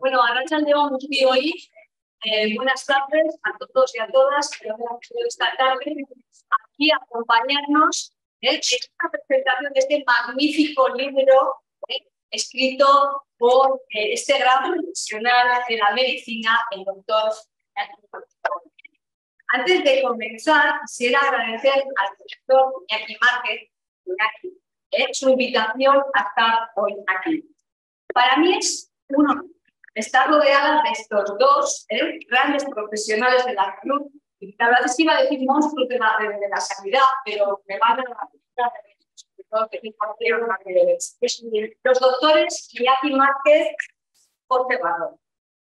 Bueno, arratsaldeon guztioi, buenas tardes a todos y a todas que han venido esta tarde aquí a acompañarnos en esta presentación de este magnífico libro escrito por este gran profesional de la medicina, el doctor. Antes de comenzar, quisiera agradecer al doctor Iñaki Márquez su invitación a estar hoy aquí. Para mí es un honor estar rodeada de estos dos grandes profesionales de la salud. Y la verdad es que iba a decir monstruos de la sanidad, pero me van a los doctores Iñaki Márquez, Jorge Barón.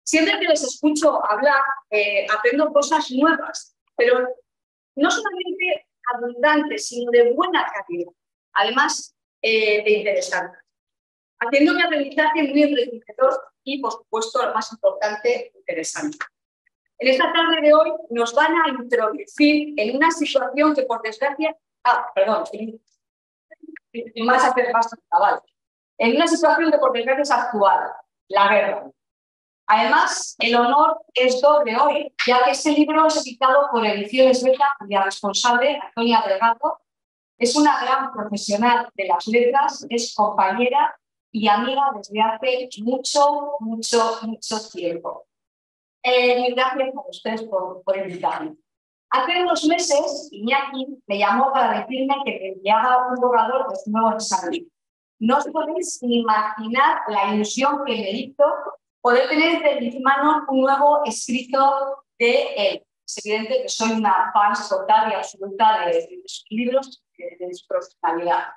Siempre que les escucho hablar, aprendo cosas nuevas, pero no solamente abundantes, sino de buena calidad, además de interesantes. Haciendo un aprendizaje muy enriquecedor y, por supuesto, lo más importante, interesante. En esta tarde de hoy nos van a introducir en una situación que, por desgracia, en una situación que, por desgracia, es actual, la guerra. Además, el honor es doble hoy, ya que este libro es editado por Ediciones Beta, cuya responsable, Antonia Delgado, es una gran profesional de las letras, es compañera y amiga desde hace mucho tiempo. Gracias a ustedes por invitarme. Hace unos meses, Iñaki me llamó para decirme que me haga un borrador de su nuevo ensayo. No os podéis ni imaginar la ilusión que me hizo poder tener entre mis manos un nuevo escrito de él. Es evidente que soy una fan total y absoluta de sus libros, de su profesionalidad.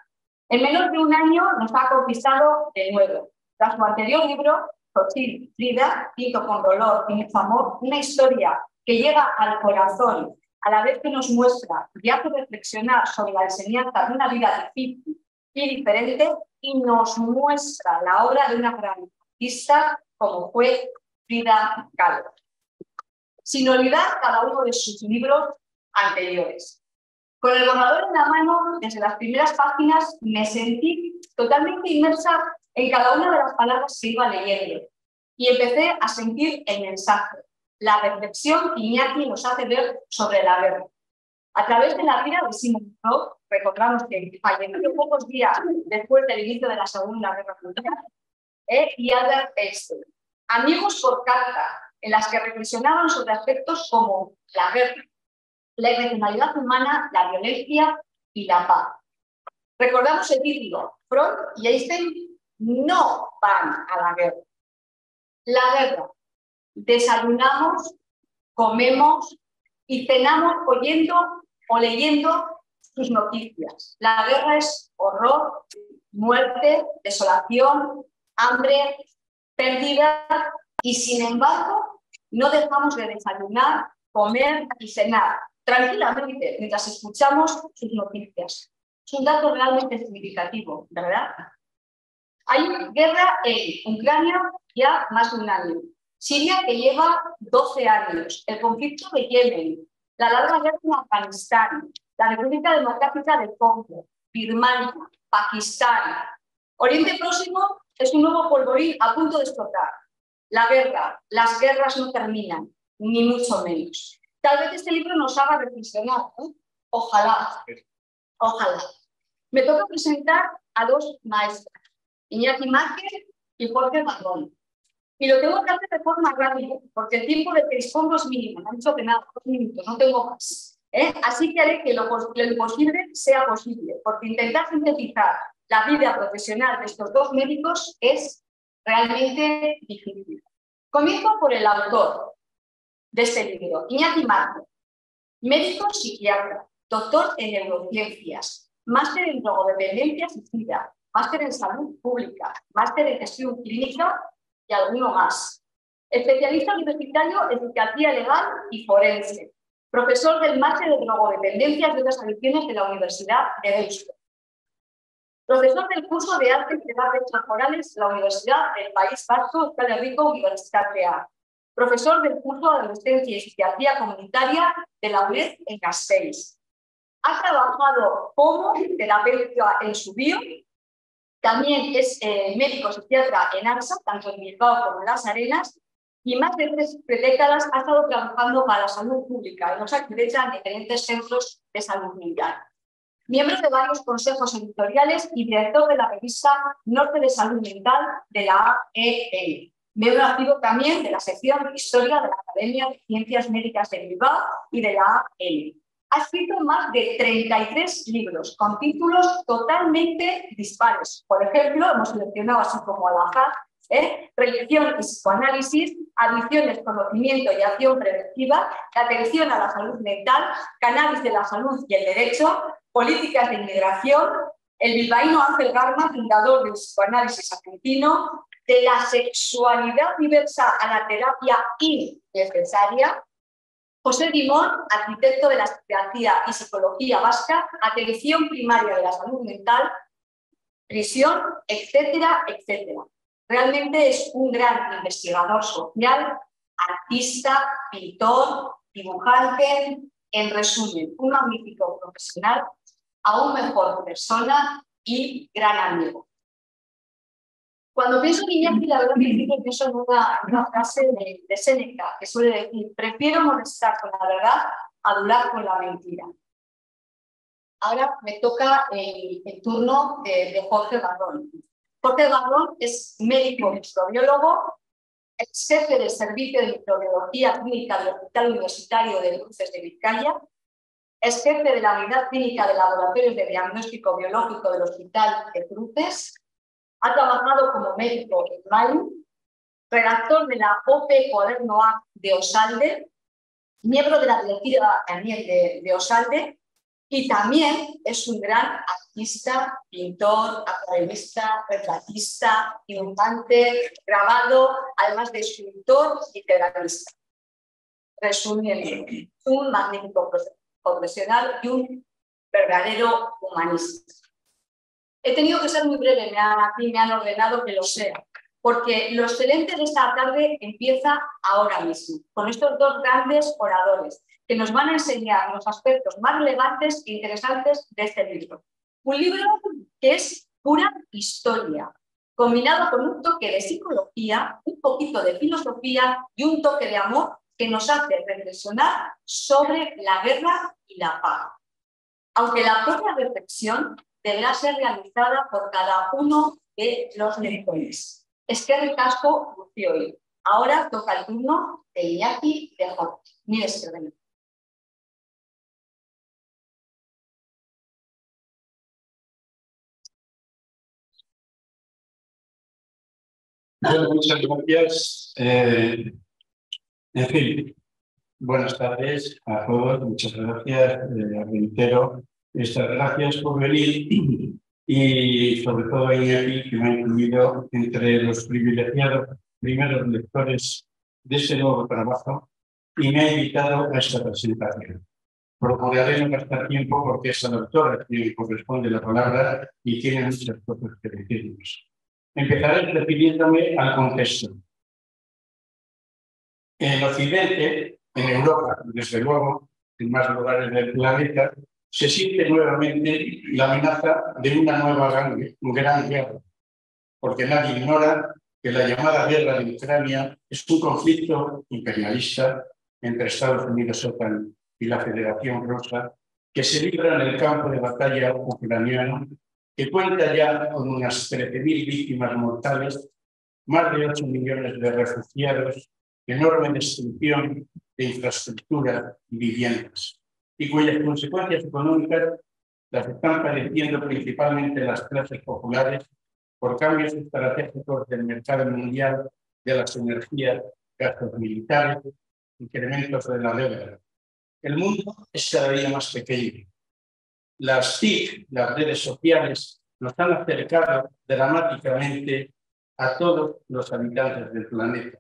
En menos de un año nos ha conquistado de nuevo. Tras su anterior libro, Sotil Frida, Pinto con dolor y mucho amor, una historia que llega al corazón, a la vez que nos muestra y hace reflexionar sobre la enseñanza de una vida difícil y diferente, y nos muestra la obra de una gran artista como fue Frida Kahlo. Sin olvidar cada uno de sus libros anteriores. Con el borrador en la mano, desde las primeras páginas, me sentí totalmente inmersa en cada una de las palabras que iba leyendo y empecé a sentir el mensaje, la reflexión que Iñaki nos hace ver sobre la guerra. A través de la vida de Sigmund Freud, recordamos que falleció pocos días después del inicio de la Segunda Guerra Mundial, y Albert Einstein, amigos por carta, en las que reflexionaban sobre aspectos como la guerra, la irracionalidad humana, la violencia y la paz. Recordamos el título, Freud y Einstein no van a la guerra. La guerra. Desayunamos, comemos y cenamos oyendo o leyendo sus noticias. La guerra es horror, muerte, desolación, hambre, pérdida y, sin embargo, no dejamos de desayunar, comer y cenar tranquilamente mientras escuchamos sus noticias. Es un dato realmente significativo, ¿verdad? Hay guerra en Ucrania ya más de un año. Siria, que lleva 12 años. El conflicto de Yemen. La larga guerra en Afganistán. La República Democrática del Congo. Birmania. Pakistán. Oriente Próximo es un nuevo polvorín a punto de explotar. La guerra. Las guerras no terminan, ni mucho menos. Tal vez este libro nos haga reflexionar, ¿eh? Ojalá. Me toca presentar a dos maestras, Iñaki Márquez y Jorge Barón. Y lo tengo que hacer de forma rápida, porque el tiempo de que dispongo es mínimo. Me han dicho que nada, 2 minutos, no tengo más. Así que haré que lo imposible sea posible, porque intentar sintetizar la vida profesional de estos dos médicos es realmente difícil. Comienzo por el autor de este libro, Iñaki Márquez, médico psiquiatra, doctor en neurociencias, máster en drogodependencias y SIDA, máster en salud pública, máster en gestión clínica y alguno más. Especialista universitario en psiquiatría legal y forense, profesor del máster de drogodependencias y otras adicciones de la Universidad de Deusto. Profesor del curso de Artes y Artes Corporales de la Universidad del País Vasco, Euskal Herriko Universitat Real. Profesor del curso de Adolescencia y Psiquiatría Comunitaria de la UNED en Gasteiz. Ha trabajado como terapeuta en Subió También es médico psiquiatra en ANSA, tanto en Bilbao como en Las Arenas, y más de 3 décadas ha estado trabajando para la salud pública en Osakidetza en diferentes centros de salud mental. Miembro de varios consejos editoriales y director de la revista Norte de Salud Mental de la AEL. Miembro activo también de la sección de Historia de la Academia de Ciencias Médicas de Bilbao y de la AEL. Ha escrito más de 33 libros con títulos totalmente dispares. Por ejemplo, hemos seleccionado así como al azar, Religión y psicoanálisis, Adicciones, conocimiento y acción preventiva, la atención a la salud mental, Cannabis de la salud y el derecho, Políticas de inmigración, el bilbaíno Ángel Garma, fundador del psicoanálisis argentino, de la sexualidad diversa a la terapia innecesaria, José Limón, arquitecto de la psiquiatría y psicología vasca, atención primaria de la salud mental, prisión, etcétera, etcétera. Realmente es un gran investigador social, artista, pintor, dibujante, en resumen, un magnífico profesional, aún mejor persona y gran amigo. Cuando pienso en Iñaki, la verdad que pienso en una frase de Séneca que suele decir: prefiero molestar con la verdad a adular con la mentira. Ahora me toca el turno de Jorge Barrón. Jorge Barrón es médico microbiólogo, ex jefe del Servicio de Microbiología Clínica del Hospital Universitario de Cruces de Vizcaya, es jefe de la Unidad Clínica de Laboratorios de Diagnóstico Biológico del Hospital de Cruces, ha trabajado como médico en Mali, redactor de la OP Cuaderno A de Osalde, miembro de la directiva también de Osalde, y también es un gran artista, pintor, acuarelista, retratista, dibujante, grabado, además de escultor y terapista. Resumiendo, un magnífico profesional y un verdadero humanista. He tenido que ser muy breve, aquí me han ordenado que lo sea, porque lo excelente de esta tarde empieza ahora mismo, con estos 2 grandes oradores que nos van a enseñar los aspectos más relevantes e interesantes de este libro. Un libro que es pura historia, combinado con un toque de psicología, un poquito de filosofía y un toque de amor que nos hace reflexionar sobre la guerra y la paz. Aunque la propia reflexión deberá ser realizada por cada uno de los lectores. Eskerrik asko guztioi. Ahora toca el turno de Iñaki de Jorge. Mire, eskerrik. Bueno, muchas gracias. En fin, buenas tardes a todos. Muchas gracias. Reitero estas gracias por venir y sobre todo a Iñaki, que me ha incluido entre los privilegiados primeros lectores de ese nuevo trabajo y me ha invitado a esta presentación. Procuraré no gastar tiempo porque es a la autora quien corresponde la palabra y tiene muchas cosas que decirnos. Empezaré refiriéndome al contexto. En Occidente, en Europa, desde luego, en más lugares del planeta, se siente nuevamente la amenaza de una nueva gran guerra, porque nadie ignora que la llamada guerra de Ucrania es un conflicto imperialista entre Estados Unidos, OTAN y la Federación Rusa, que se libra en el campo de batalla ucraniano, que cuenta ya con unas 13.000 víctimas mortales, más de 8 millones de refugiados, enorme destrucción de infraestructura y viviendas, y cuyas consecuencias económicas las están padeciendo principalmente las clases populares por cambios estratégicos del mercado mundial de las energías, gastos militares, incrementos de la deuda. El mundo es cada día más pequeño. Las TIC, las redes sociales, nos han acercado dramáticamente a todos los habitantes del planeta.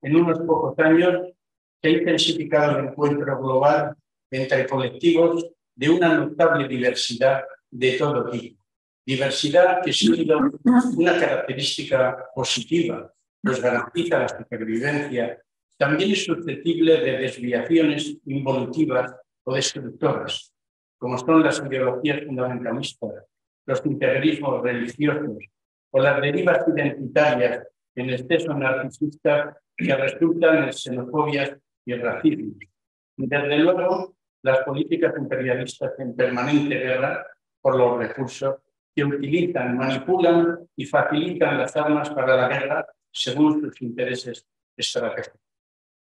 En unos pocos años se ha intensificado el encuentro global entre colectivos de una notable diversidad de todo tipo. Diversidad que, siendo una característica positiva, nos garantiza la supervivencia, también es susceptible de desviaciones involutivas o destructoras, como son las ideologías fundamentalistas, los integralismos religiosos o las derivas identitarias en exceso narcisistas que resultan en xenofobias y racismo. Desde luego, las políticas imperialistas en permanente guerra por los recursos que utilizan, manipulan y facilitan las armas para la guerra según sus intereses estratégicos.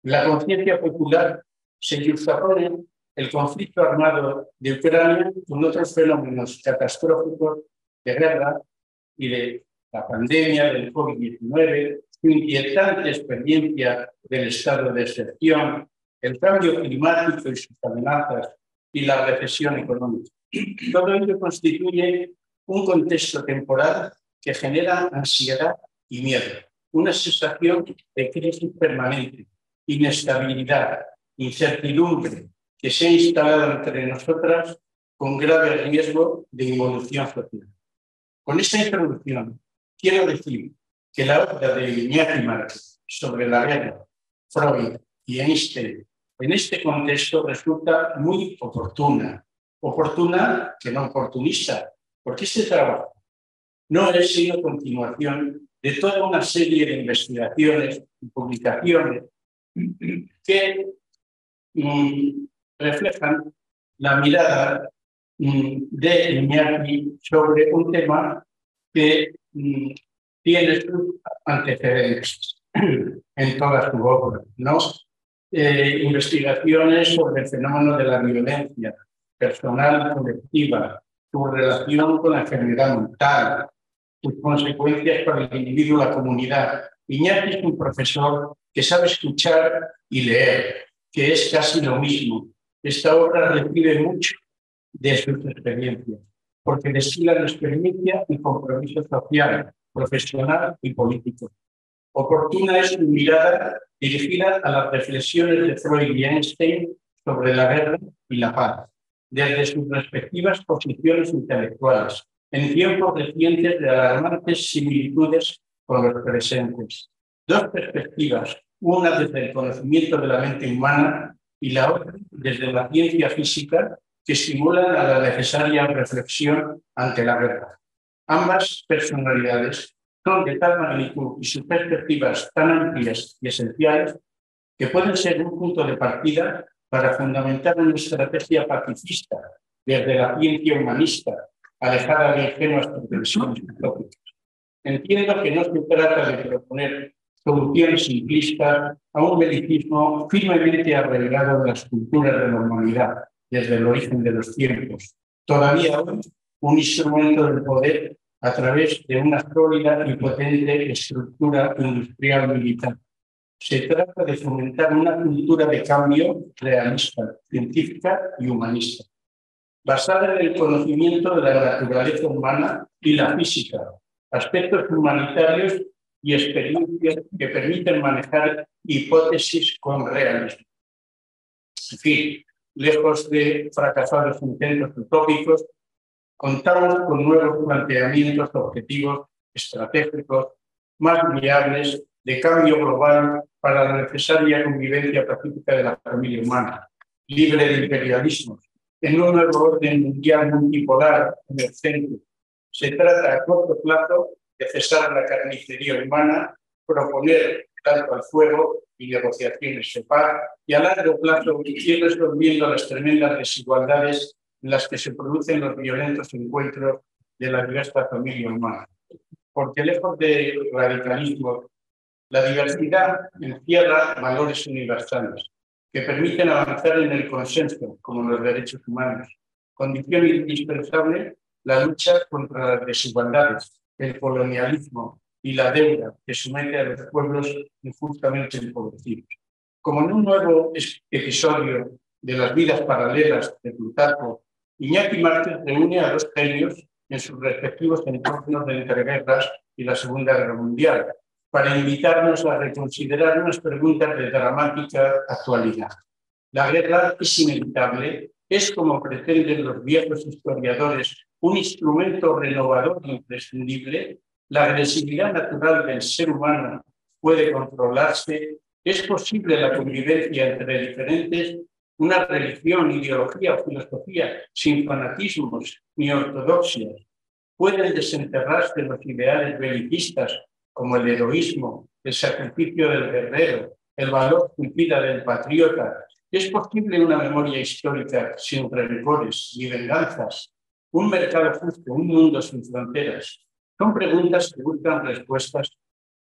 La conciencia popular se yuxtapone el conflicto armado de Ucrania con otros fenómenos catastróficos de guerra y de la pandemia del COVID-19, su inquietante experiencia del estado de excepción, el cambio climático y sus amenazas y la recesión económica. Todo ello constituye un contexto temporal que genera ansiedad y miedo, una sensación de crisis permanente, inestabilidad, incertidumbre que se ha instalado entre nosotras con grave riesgo de involución social. Con esta introducción quiero decir que la obra de Iñaki Márquez sobre la guerra, Freud y Einstein en este contexto resulta muy oportuna que no oportunista, porque este trabajo no es sino continuación de toda una serie de investigaciones y publicaciones que reflejan la mirada de Iñaki sobre un tema que tiene sus antecedentes en toda su obra, ¿no? Investigaciones sobre el fenómeno de la violencia personal y colectiva, su relación con la enfermedad mental, sus consecuencias para el individuo y la comunidad. Iñaki es un profesor que sabe escuchar y leer, que es casi lo mismo. Esta obra recibe mucho de sus experiencias, porque destilan experiencia y compromiso social, profesional y político. Oportuna es su mirada dirigida a las reflexiones de Freud y Einstein sobre la guerra y la paz, desde sus respectivas posiciones intelectuales, en tiempos recientes de alarmantes similitudes con los presentes. Dos perspectivas, una desde el conocimiento de la mente humana y la otra desde la ciencia física, que estimulan a la necesaria reflexión ante la guerra. Ambas personalidades son de tal magnitud y sus perspectivas tan amplias y esenciales que pueden ser un punto de partida para fundamentar una estrategia pacifista desde la ciencia humanista, alejada de ingenuas pretensiones utópicas. Entiendo que no se trata de proponer soluciones simplistas a un belicismo firmemente arraigado en las culturas de la humanidad desde el origen de los tiempos. Todavía hoy, un instrumento del poder a través de una sólida y potente estructura industrial militar. Se trata de fomentar una cultura de cambio realista, científica y humanista, basada en el conocimiento de la naturaleza humana y la física, aspectos humanitarios y experiencias que permiten manejar hipótesis con realismo. En fin, lejos de fracasados intentos utópicos, contamos con nuevos planteamientos objetivos estratégicos más viables de cambio global para la necesaria convivencia pacífica de la familia humana, libre de imperialismos, en un nuevo orden mundial multipolar emergente. Se trata a corto plazo de cesar la carnicería humana, proponer alto al fuego y negociaciones de paz, y a largo plazo ir resolviendo las tremendas desigualdades en las que se producen los violentos encuentros de la diversa familia humana. Porque lejos del radicalismo, la diversidad encierra valores universales que permiten avanzar en el consenso, como los derechos humanos, condición indispensable la lucha contra las desigualdades, el colonialismo y la deuda que somete a los pueblos injustamente empobrecidos. Como en un nuevo episodio de las vidas paralelas de Plutarco, Iñaki Márquez reúne a dos genios en sus respectivos entornos de entreguerras y la Segunda Guerra Mundial, para invitarnos a reconsiderar unas preguntas de dramática actualidad. La guerra es inevitable, es, como pretenden los viejos historiadores, un instrumento renovador e imprescindible. La agresividad natural del ser humano puede controlarse, es posible la convivencia entre diferentes, una religión, ideología o filosofía sin fanatismos ni ortodoxias. pueden desenterrarse los ideales belicistas como el heroísmo, el sacrificio del guerrero, el valor suicida del patriota. ¿Es posible una memoria histórica sin rencores ni venganzas? ¿Un mercado justo, un mundo sin fronteras? Son preguntas que buscan respuestas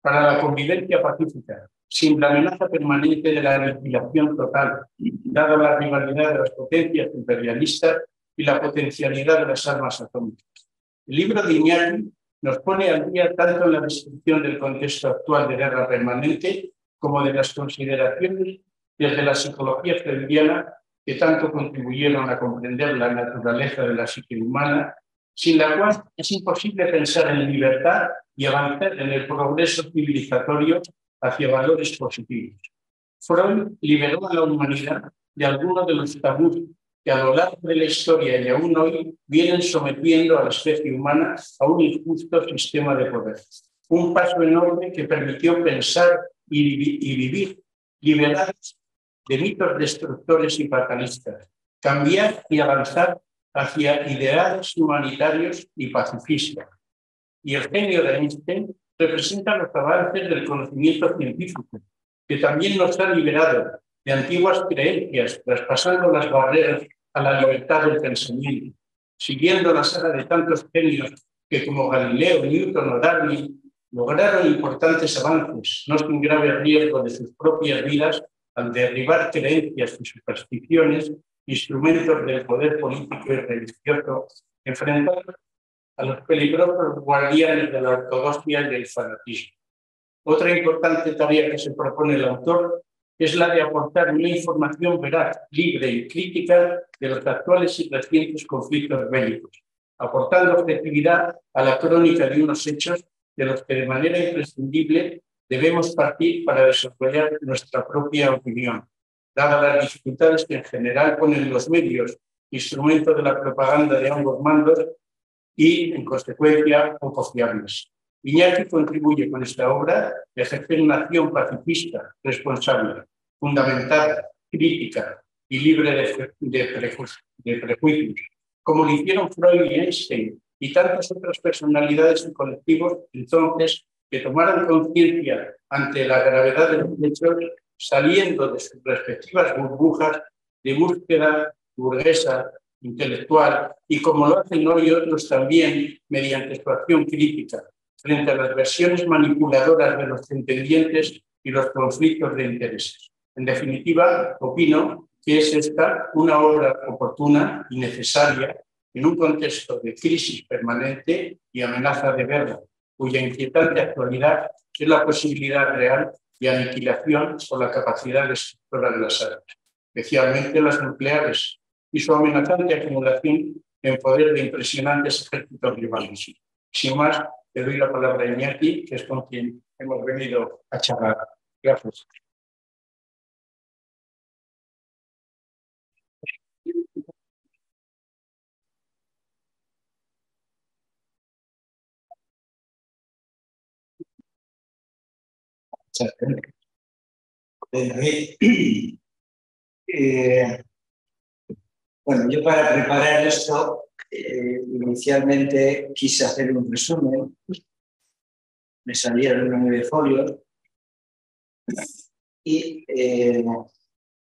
para la convivencia pacífica, sin la amenaza permanente de la aniquilación total, dada la rivalidad de las potencias imperialistas y la potencialidad de las armas atómicas. El libro de Iñaki nos pone al día tanto en la descripción del contexto actual de guerra permanente como de las consideraciones desde la psicología freudiana que tanto contribuyeron a comprender la naturaleza de la psique humana, sin la cual es imposible pensar en libertad y avanzar en el progreso civilizatorio hacia valores positivos. Freud liberó a la humanidad de algunos de los tabús que a lo largo de la historia y aún hoy vienen sometiendo a la especie humana a un injusto sistema de poder. Un paso enorme que permitió pensar y vivir liberados de mitos destructores y fatalistas, cambiar y avanzar hacia ideales humanitarios y pacifistas. Y el genio de Einstein representa los avances del conocimiento científico, que también nos ha liberado de antiguas creencias, traspasando las barreras a la libertad del pensamiento, siguiendo la saga de tantos genios que, como Galileo, Newton o Darwin, lograron importantes avances, no sin grave riesgo de sus propias vidas, al derribar creencias y supersticiones, instrumentos del poder político y religioso, enfrentados a los peligrosos guardianes de la ortodoxia y del fanatismo. Otra importante tarea que se propone el autor es la de aportar una información veraz, libre y crítica de los actuales y recientes conflictos bélicos, aportando objetividad a la crónica de unos hechos de los que de manera imprescindible debemos partir para desarrollar nuestra propia opinión, dadas las dificultades que en general ponen los medios, instrumentos de la propaganda de ambos mandos y, en consecuencia, poco fiables. Iñaki contribuye con esta obra a ejercer una acción pacifista, responsable, fundamentada, crítica y libre de prejuicios, como lo hicieron Freud y Einstein y tantas otras personalidades y colectivos entonces que tomaron conciencia ante la gravedad de los hechos, saliendo de sus respectivas burbujas de búsqueda burguesa, intelectual, y como lo hacen hoy otros también mediante su acción crítica frente a las versiones manipuladoras de los entendientes y los conflictos de intereses. En definitiva, opino que es esta una obra oportuna y necesaria en un contexto de crisis permanente y amenaza de guerra, cuya inquietante actualidad es la posibilidad real de aniquilación por la capacidad destructora de las armas, especialmente las nucleares, y su amenazante acumulación en poder de impresionantes ejércitos rivales. Sin más, le doy la palabra a Iñaki, que es con quien hemos venido a charlar. Gracias. Bueno, yo para preparar esto, inicialmente quise hacer un resumen, me salieron 9 folios y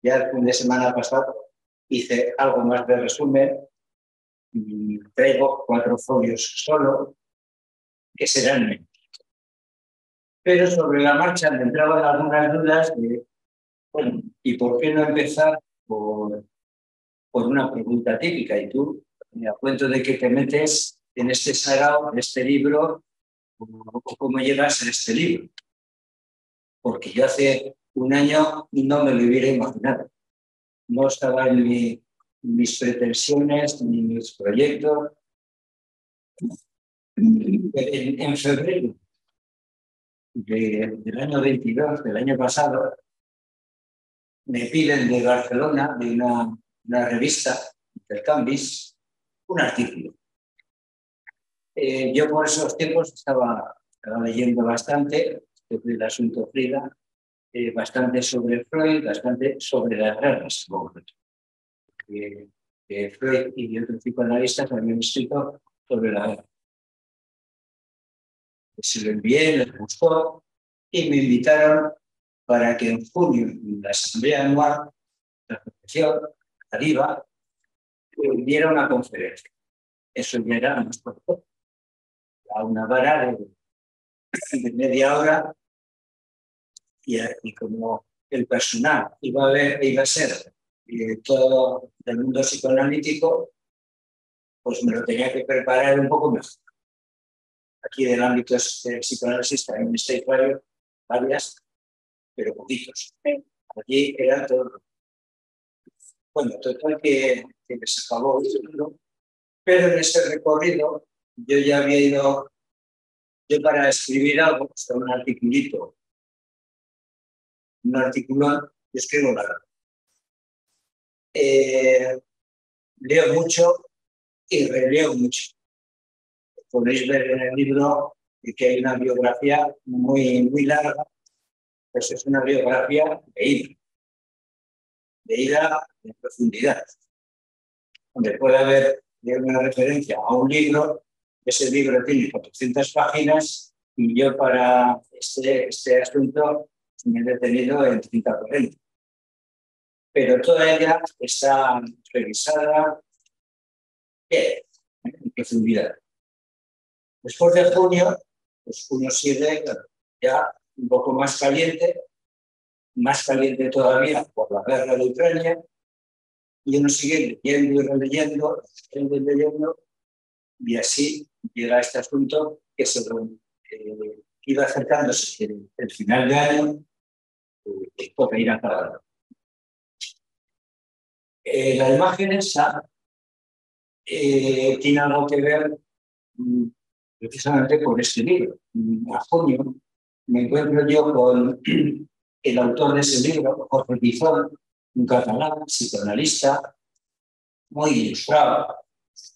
ya el fin de semana pasado hice algo más de resumen y traigo 4 folios solo, que serán menos. Pero sobre la marcha me entraban algunas dudas de, bueno, ¿y por qué no empezar por una pregunta típica? Y tú, a cuento de que te metes en este sarao, en este libro, o cómo llegas a este libro. Porque yo hace un año no me lo hubiera imaginado. No estaba en mis pretensiones ni mis proyectos. En febrero del año 22, del año pasado, me piden de Barcelona, de una revista, Intercanvis, un artículo. Yo por esos tiempos estaba leyendo bastante sobre el asunto Frida, bastante sobre Freud, bastante sobre las guerras. Freud y otros psicoanalistas habían escrito sobre la guerra. Se lo envié, les gustó y me invitaron para que en junio, en la asamblea anual, la asociación, arriba, diera una conferencia. Eso ya era más corto, a una vara de media hora, y como el personal iba a ser todo del mundo psicoanalítico, pues me lo tenía que preparar un poco mejor. Aquí del ámbito psicoanálisis también estáis varias, pero poquitos. Aquí era todo. Bueno, total que se acabó el libro, pero en ese recorrido yo ya había ido, yo para escribir algo, un articulito, un articulón, yo escribo largo. Leo mucho y releo mucho. Podéis ver en el libro que hay una biografía muy larga, pues es una biografía de ida en profundidad, donde puede haber una referencia a un libro. Ese libro tiene 400 páginas y yo para este asunto me he detenido en 30 o 40. Pero toda ella está revisada en profundidad. Después de junio, pues uno sigue ya un poco más caliente todavía por la guerra de Ucrania, y uno sigue leyendo y releyendo, y así llega este asunto que iba acercándose el final de año, toca ir acabando. La imagen esa tiene algo que ver precisamente con este libro. A junio me encuentro yo con el autor de ese libro, Jorge Pizón, un catalán, psicoanalista, muy ilustrado,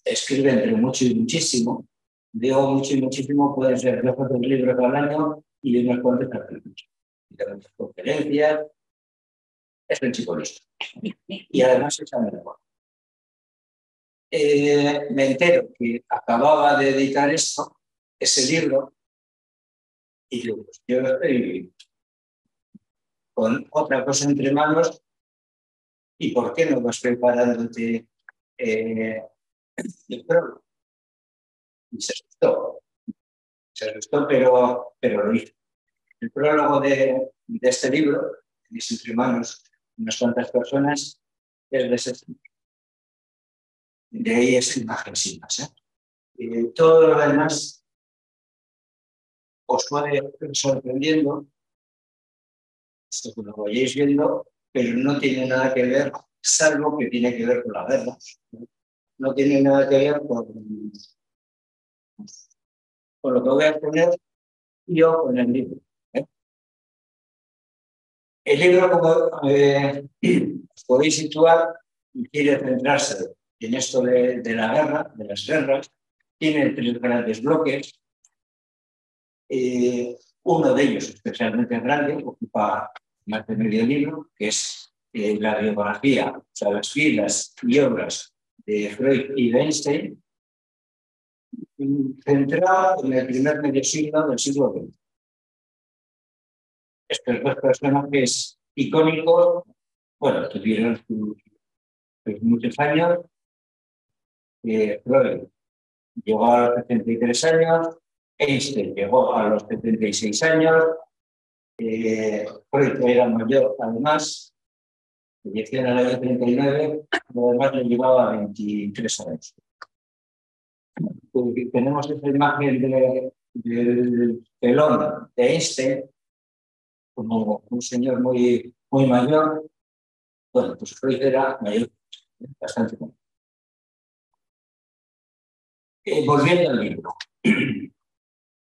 escribe entre mucho y muchísimo. Digo mucho y muchísimo, pueden ser 2 o 3 libros al año y unos cuantos capítulos. Y da muchas conferencias, es un chico listo. Y además es amigo. Me entero que acababa de editar ese libro, y digo, pues yo estoy con otra cosa entre manos, ¿y por qué no vas preparándote el prólogo? Y se asustó, pero lo hizo. El prólogo de este libro, tenéis entre manos unas cuantas personas, es de ese libro. De ahí es imagen sin más. Todo lo demás os puede ir sorprendiendo, esto que lo vayáis viendo, pero no tiene nada que ver, salvo que tiene que ver con la guerra. No tiene nada que ver con lo que voy a poner yo con el libro. El libro, como os podéis situar, quiere centrarse en esto de la guerra, de las guerras. Tiene 3 grandes bloques. Uno de ellos, especialmente grande, ocupa más de medio libro, que es la biografía, o sea, las vidas y obras de Freud y de Einstein, centrado en el primer medio siglo del siglo XX. Estos 2 personajes icónicos, bueno, tuvieron muchos años. Freud llegó a los 73 años, Einstein llegó a los 76 años, Freud era mayor además, falleció en el año 39, además le llevaba 23 años. Tenemos esta imagen del pelón de Einstein, como un señor muy mayor. Bueno, pues Freud era mayor, bastante mayor. Volviendo al libro.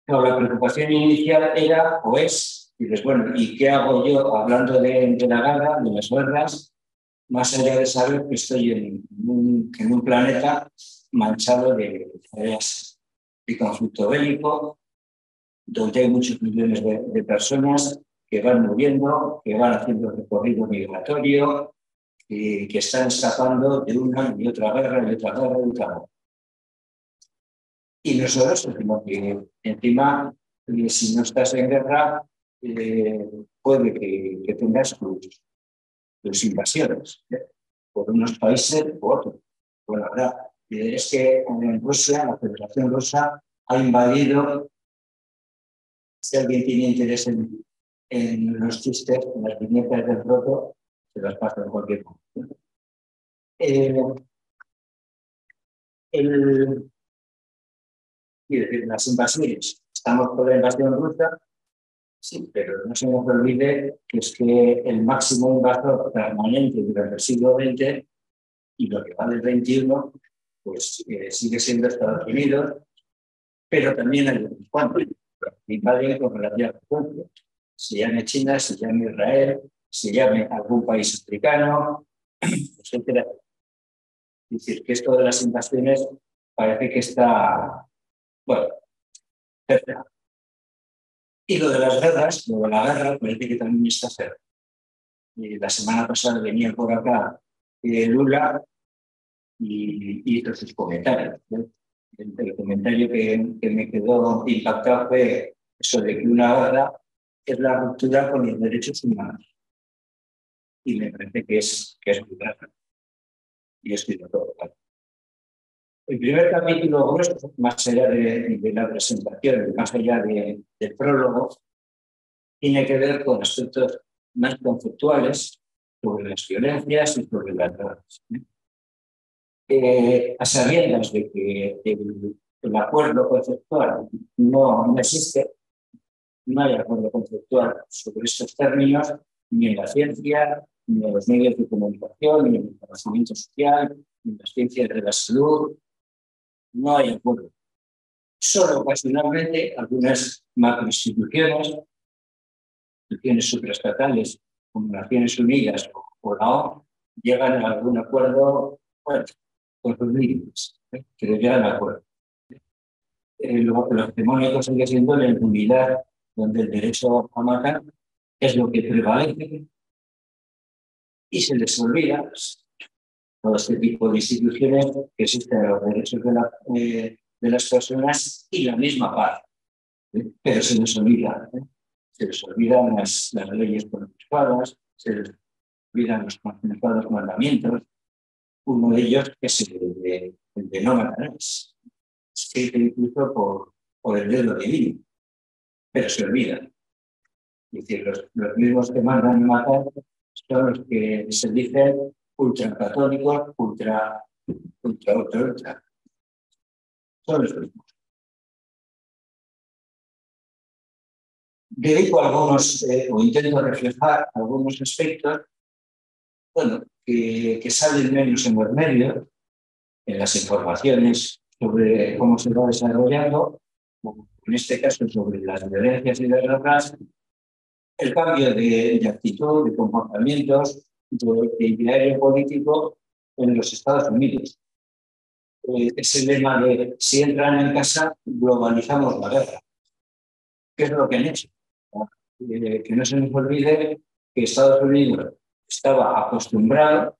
No, la preocupación inicial era, o es, dices, bueno, ¿y qué hago yo hablando de la guerra, de las guerras, más allá de saber que estoy en un planeta manchado de conflicto bélico, donde hay muchos millones de personas que van muriendo, que van haciendo recorrido migratorio, que están escapando de una y otra guerra y otra guerra y otra guerra? Y nosotros, sino que encima Y si no estás en guerra, puede que tengas tus invasiones, por unos países u otros. Bueno, ahora es que en Rusia, la Federación Rusa ha invadido. Si alguien tiene interés en los chistes, en las viñetas del proto, se las paso en cualquier momento. Las invasiones. Estamos por la invasión rusa, sí, pero no se nos olvide que es que el máximo invasor permanente durante el siglo XX y lo que va del XXI, pues sigue siendo Estados Unidos, pero también hay otros cuantos. Invaden con relativa frecuencia. Se llame China, se llame Israel, se llame algún país africano, etc. Es decir, que esto de las invasiones parece que está, bueno, cerca. Y lo de las guerras, lo de la guerra, parece que también está cerca. Y la semana pasada venía por acá Lula y hizo sus comentarios. El comentario que me quedó impactado fue eso de que una guerra es la ruptura con los derechos humanos. Y me parece que es muy grave. Y estoy de acuerdo. El primer capítulo grueso, más allá de la presentación, más allá del prólogo, tiene que ver con aspectos más conceptuales sobre las violencias y sobre las guerras. A sabiendas de que el acuerdo conceptual no existe, no hay acuerdo conceptual sobre estos términos, ni en la ciencia, ni en los medios de comunicación, ni en el conocimiento social, ni en las ciencias de la salud. No hay acuerdo. Solo ocasionalmente algunas macroinstituciones, instituciones supraestatales como Naciones Unidas o la ONU, llegan a algún acuerdo, bueno, con sus límites, pero llegan a acuerdo. Lo hegemónico sigue siendo la impunidad, donde el derecho a matar es lo que prevalece y se les olvida todo este tipo de instituciones que existen en los derechos de las personas y la misma paz. Pero se les olvida. Se les olvidan las leyes consensuadas, se les olvidan los consensuados mandamientos. Uno de ellos es el de no matarás, escrito incluso por el dedo divino, pero se olvidan. Es decir, los mismos que mandan matar son los que se dicen ultracatólicos, ultra. Son los mismos. Dedico algunos, o intento reflejar algunos aspectos, bueno, que salen menos en los medios, en las informaciones sobre cómo se va desarrollando, en este caso sobre las violencias y las guerras, el cambio de actitud, de comportamientos, de ideario político en los Estados Unidos. Ese lema de si entran en casa, globalizamos la guerra. ¿Qué es lo que han hecho? Que no se nos olvide que Estados Unidos estaba acostumbrado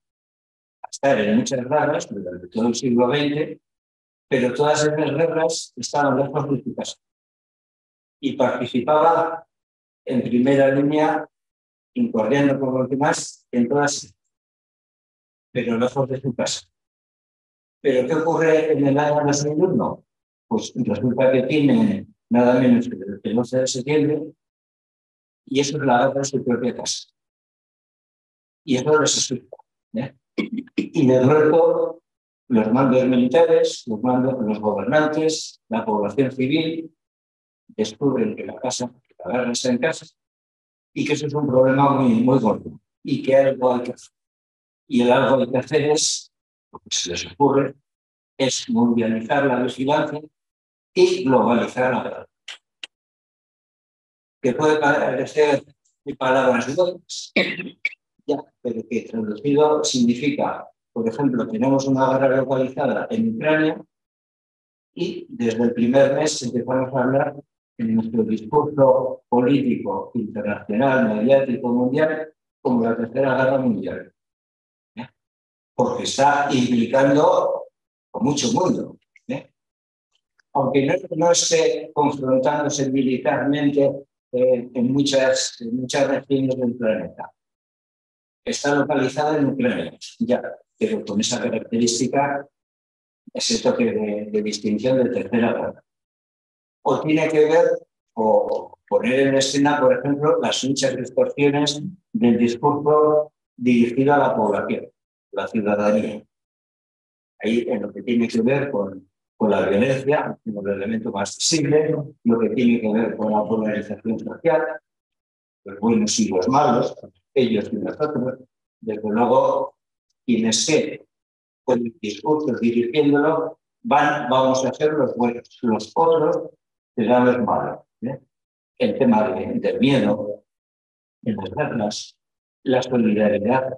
a estar en muchas guerras durante todo el siglo XX, pero todas esas guerras estaban lejos de su casa. Y participaba en primera línea, incordiando con los demás en todas, pero lejos de su casa. ¿Pero qué ocurre en el año 2001? Pues resulta que tiene nada menos que el 11 de septiembre y eso es la guerra en su propia casa. Y eso les asusta. Y de pronto los mandos militares, los gobernantes, la población civil descubren que la guerra está en casa y que eso es un problema muy, muy gordo y que algo hay que hacer. Y el algo hay que hacer es, lo que se les ocurre, es mundializar la vigilancia y globalizar la guerra. Que puede parecer de palabras buenas, ya, pero que traducido significa, por ejemplo, tenemos una guerra localizada en Ucrania y desde el primer mes empezamos a hablar en nuestro discurso político internacional, mediático, mundial, como la Tercera Guerra Mundial. Porque está implicando a mucho mundo. aunque no esté confrontándose militarmente en muchas regiones del planeta. Está localizada en Ucrania, ya, pero con esa característica, ese toque de distinción de tercera guerra. O tiene que ver, o poner en escena, por ejemplo, las muchas distorsiones del discurso dirigido a la población, la ciudadanía. Ahí en lo que tiene que ver con la violencia, como el elemento más visible, lo que tiene que ver con la polarización social, los buenos y los malos, ellos y nosotros, desde luego, quienes que con el discurso dirigiéndolo, vamos a ser los buenos, los otros serán los malos. El tema del miedo, en las guerras, la solidaridad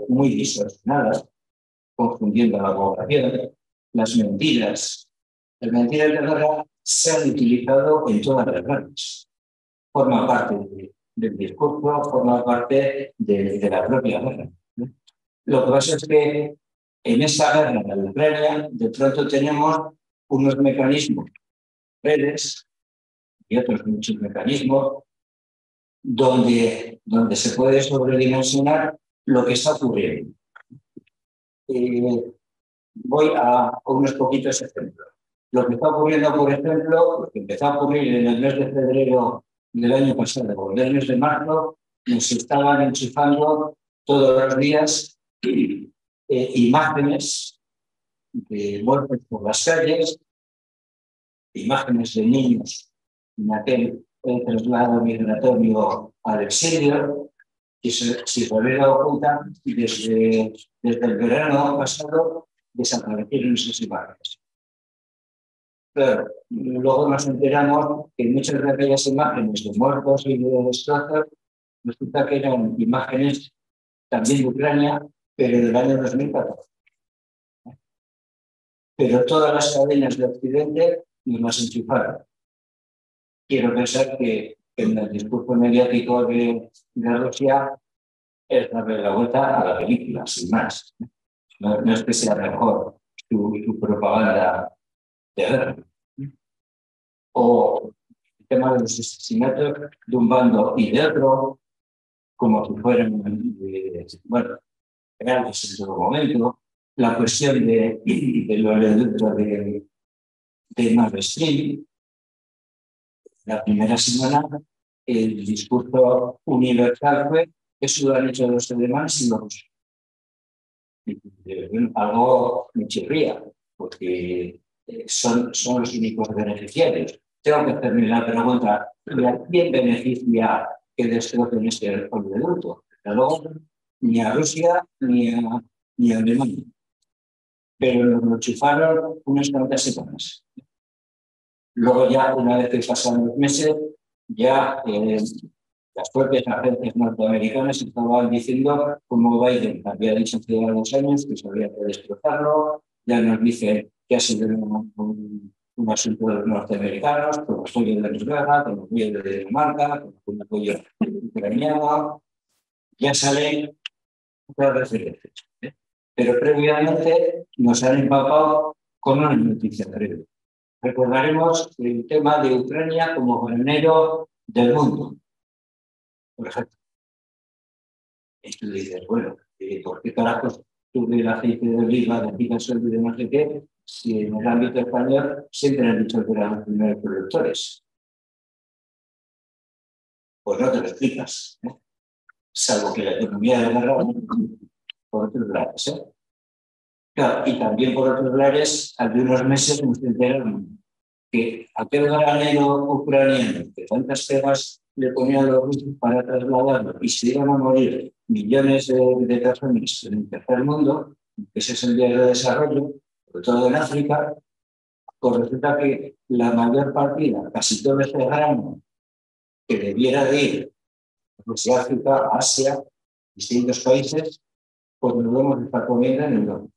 muy distorsionada, confundiendo a la población, las mentiras. Las mentiras de guerra se han utilizado en todas las guerras. Forma parte del discurso, forma parte de la propia guerra. Lo que pasa es que en esa guerra de Ucrania, de pronto tenemos unos mecanismos, redes y otros muchos mecanismos, donde se puede sobredimensionar lo que está ocurriendo. Voy a unos poquitos ejemplos. Lo que está ocurriendo, por ejemplo, lo que empezó a ocurrir en el mes de febrero del año pasado o el mes de marzo, nos estaban enchufando todos los días imágenes de muertos por las calles, imágenes de niños en aquel traslado migratorio al exilio, y si se hubiera dado cuenta, desde el verano pasado desaparecieron esas imágenes. Claro, luego nos enteramos que muchas de aquellas imágenes de muertos y de destrozos resulta que eran imágenes también de Ucrania, pero del año 2014. Pero todas las cadenas de Occidente nos las enchufaron. Quiero pensar que en el discurso mediático de Rusia es darle la vuelta a la película, sin más. No es que sea mejor su propaganda de guerra. O el tema de los asesinatos de un bando y de otro, como si fueran, reales en todo momento. La cuestión de lo de Nord Stream. La primera semana, el discurso universal fue: eso lo han hecho los alemanes y los rusos. Algo me chirría, porque son los únicos beneficiarios. Tengo que hacerme la pregunta: ¿y a quién beneficia que destrocen este oleoducto? Luego, ni a Rusia ni a Alemania. Pero nos lo chufaron unas cuantas semanas. Luego ya, una vez que pasan los meses, ya las propias agencias norteamericanas estaban diciendo cómo Biden había dicho hace 2 años que se había que destrozarlo, ya nos dicen que ha sido un asunto de los norteamericanos, con apoyo de Noruega, con apoyo de Dinamarca, con apoyo ucraniano, ya salen otras referencias. Pero previamente nos han empapado con una noticia breve. Recordaremos el tema de Ucrania como granero del mundo, por ejemplo. Y tú dices, bueno, ¿por qué carajos tuve el aceite de oliva, de girasol y de no sé qué, si en el ámbito español siempre han dicho que eran los primeros productores? Pues no te lo explicas, salvo que la economía de guerra por otros lados. Claro, y también por otros lados, hace unos meses nos enteraron que aquel granero ucraniano que tantas pegas le ponían los rusos para trasladarlo y se iban a morir millones de personas en el tercer mundo, que ese es el día de desarrollo, sobre todo en África, pues resulta que la mayor partida, casi todo ese grano que debiera de ir desde África, Asia, distintos países, pues nos lo hemos estado comiendo en Europa.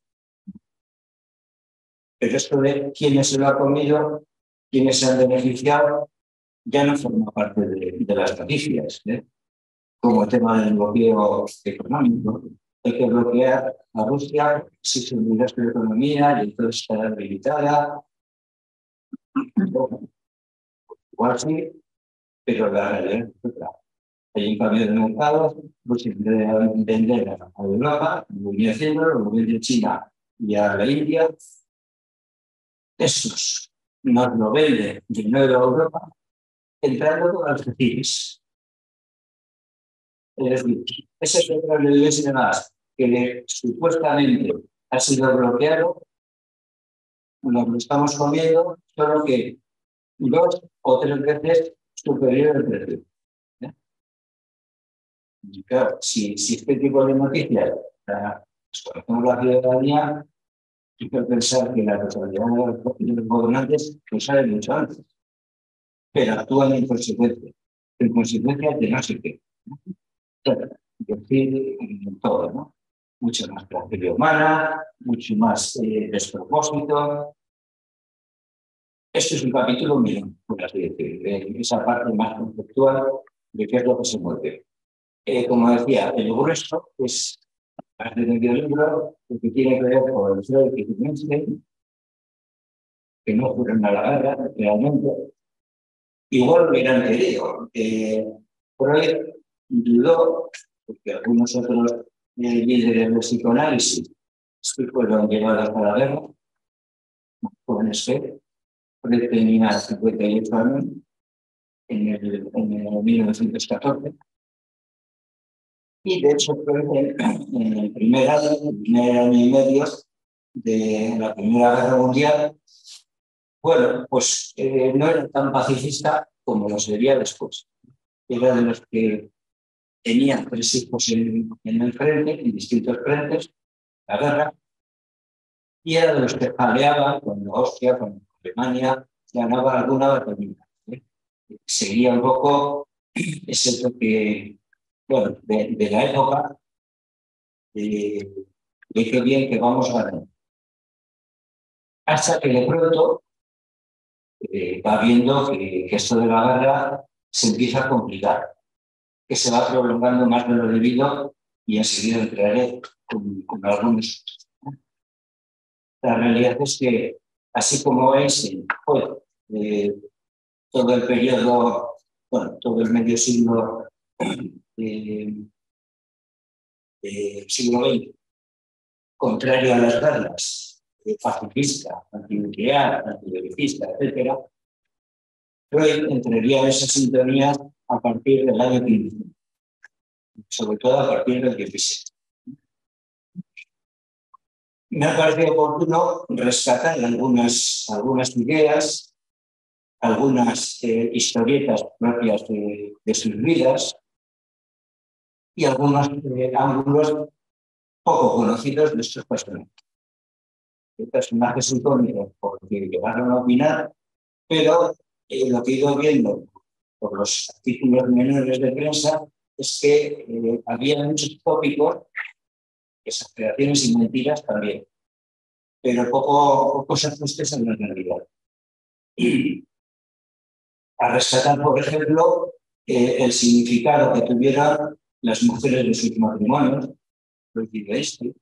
Pero esto de quiénes se lo ha comido, quiénes se han beneficiado, ya no forma parte de las noticias, como tema del bloqueo económico. Hay que bloquear a Rusia si se olvida su economía y entonces estará debilitada. Igual sí, pero la realidad es otra. Hay un cambio de mercado, pues vender a Europa, lo viene haciendo, lo vende China y a la India. Estos nos lo vende de nuevo a Europa, entrando a los recibes. Es decir, ese petróleo de ese gas que supuestamente ha sido bloqueado, nos lo estamos comiendo, solo que 2 o 3 veces superior al precio. Y claro, si este tipo de noticias las conocemos la ciudadanía, hay que pensar que la responsabilidad de los gobernantes lo saben mucho antes, pero actúan en consecuencia de no sé qué. Claro, decir todo, ¿no? Mucho más tragedia humana, mucho más despropósito. Este es un capítulo mío, por así decir, esa parte más conceptual de qué es lo que se mueve. Como decía, el grueso es más de medio libro, lo que tiene que ver con el Freud y Wittgenstein, que no fueron a la guerra, realmente. Igual hubieran querido. Freud dudó, porque algunos otros líderes de psicoanálisis sí fueron llevados a la guerra, jóvenes que Freud tenía 58 años en el 1914. Y de hecho, en el primer año y medio de la Primera Guerra Mundial, bueno, pues no era tan pacifista como lo sería después. Era de los que tenían 3 hijos en el frente, en distintos frentes, la guerra, y era de los que jaleaban cuando Austria, cuando Alemania ganaba alguna batalla. Seguía un poco ese toque, bueno, de la época, qué bien que vamos a ganar. Hasta que de pronto va viendo que esto de la guerra se empieza a complicar, que se va prolongando más de lo debido, y enseguida entraré con algunos. La realidad es que, así como veis, todo el periodo, bueno, todo el medio siglo siglo XX, contrario a las guerras, pacifista, antinuclear, antibelicista, etc., Freud entraría en esa sintonía a partir del año 15, sobre todo a partir del 16. Me ha parecido oportuno rescatar algunas ideas, algunas historietas propias de sus vidas y algunos ángulos poco conocidos de estos personajes. Personajes icónicos porque llegaron a opinar, pero lo que he ido viendo por los artículos menores de prensa es que había muchos tópicos, exageraciones y mentiras también, pero pocos ajustes en la realidad. Y a rescatar, por ejemplo, el significado que tuvieron las mujeres de sus matrimonios, lo dice este.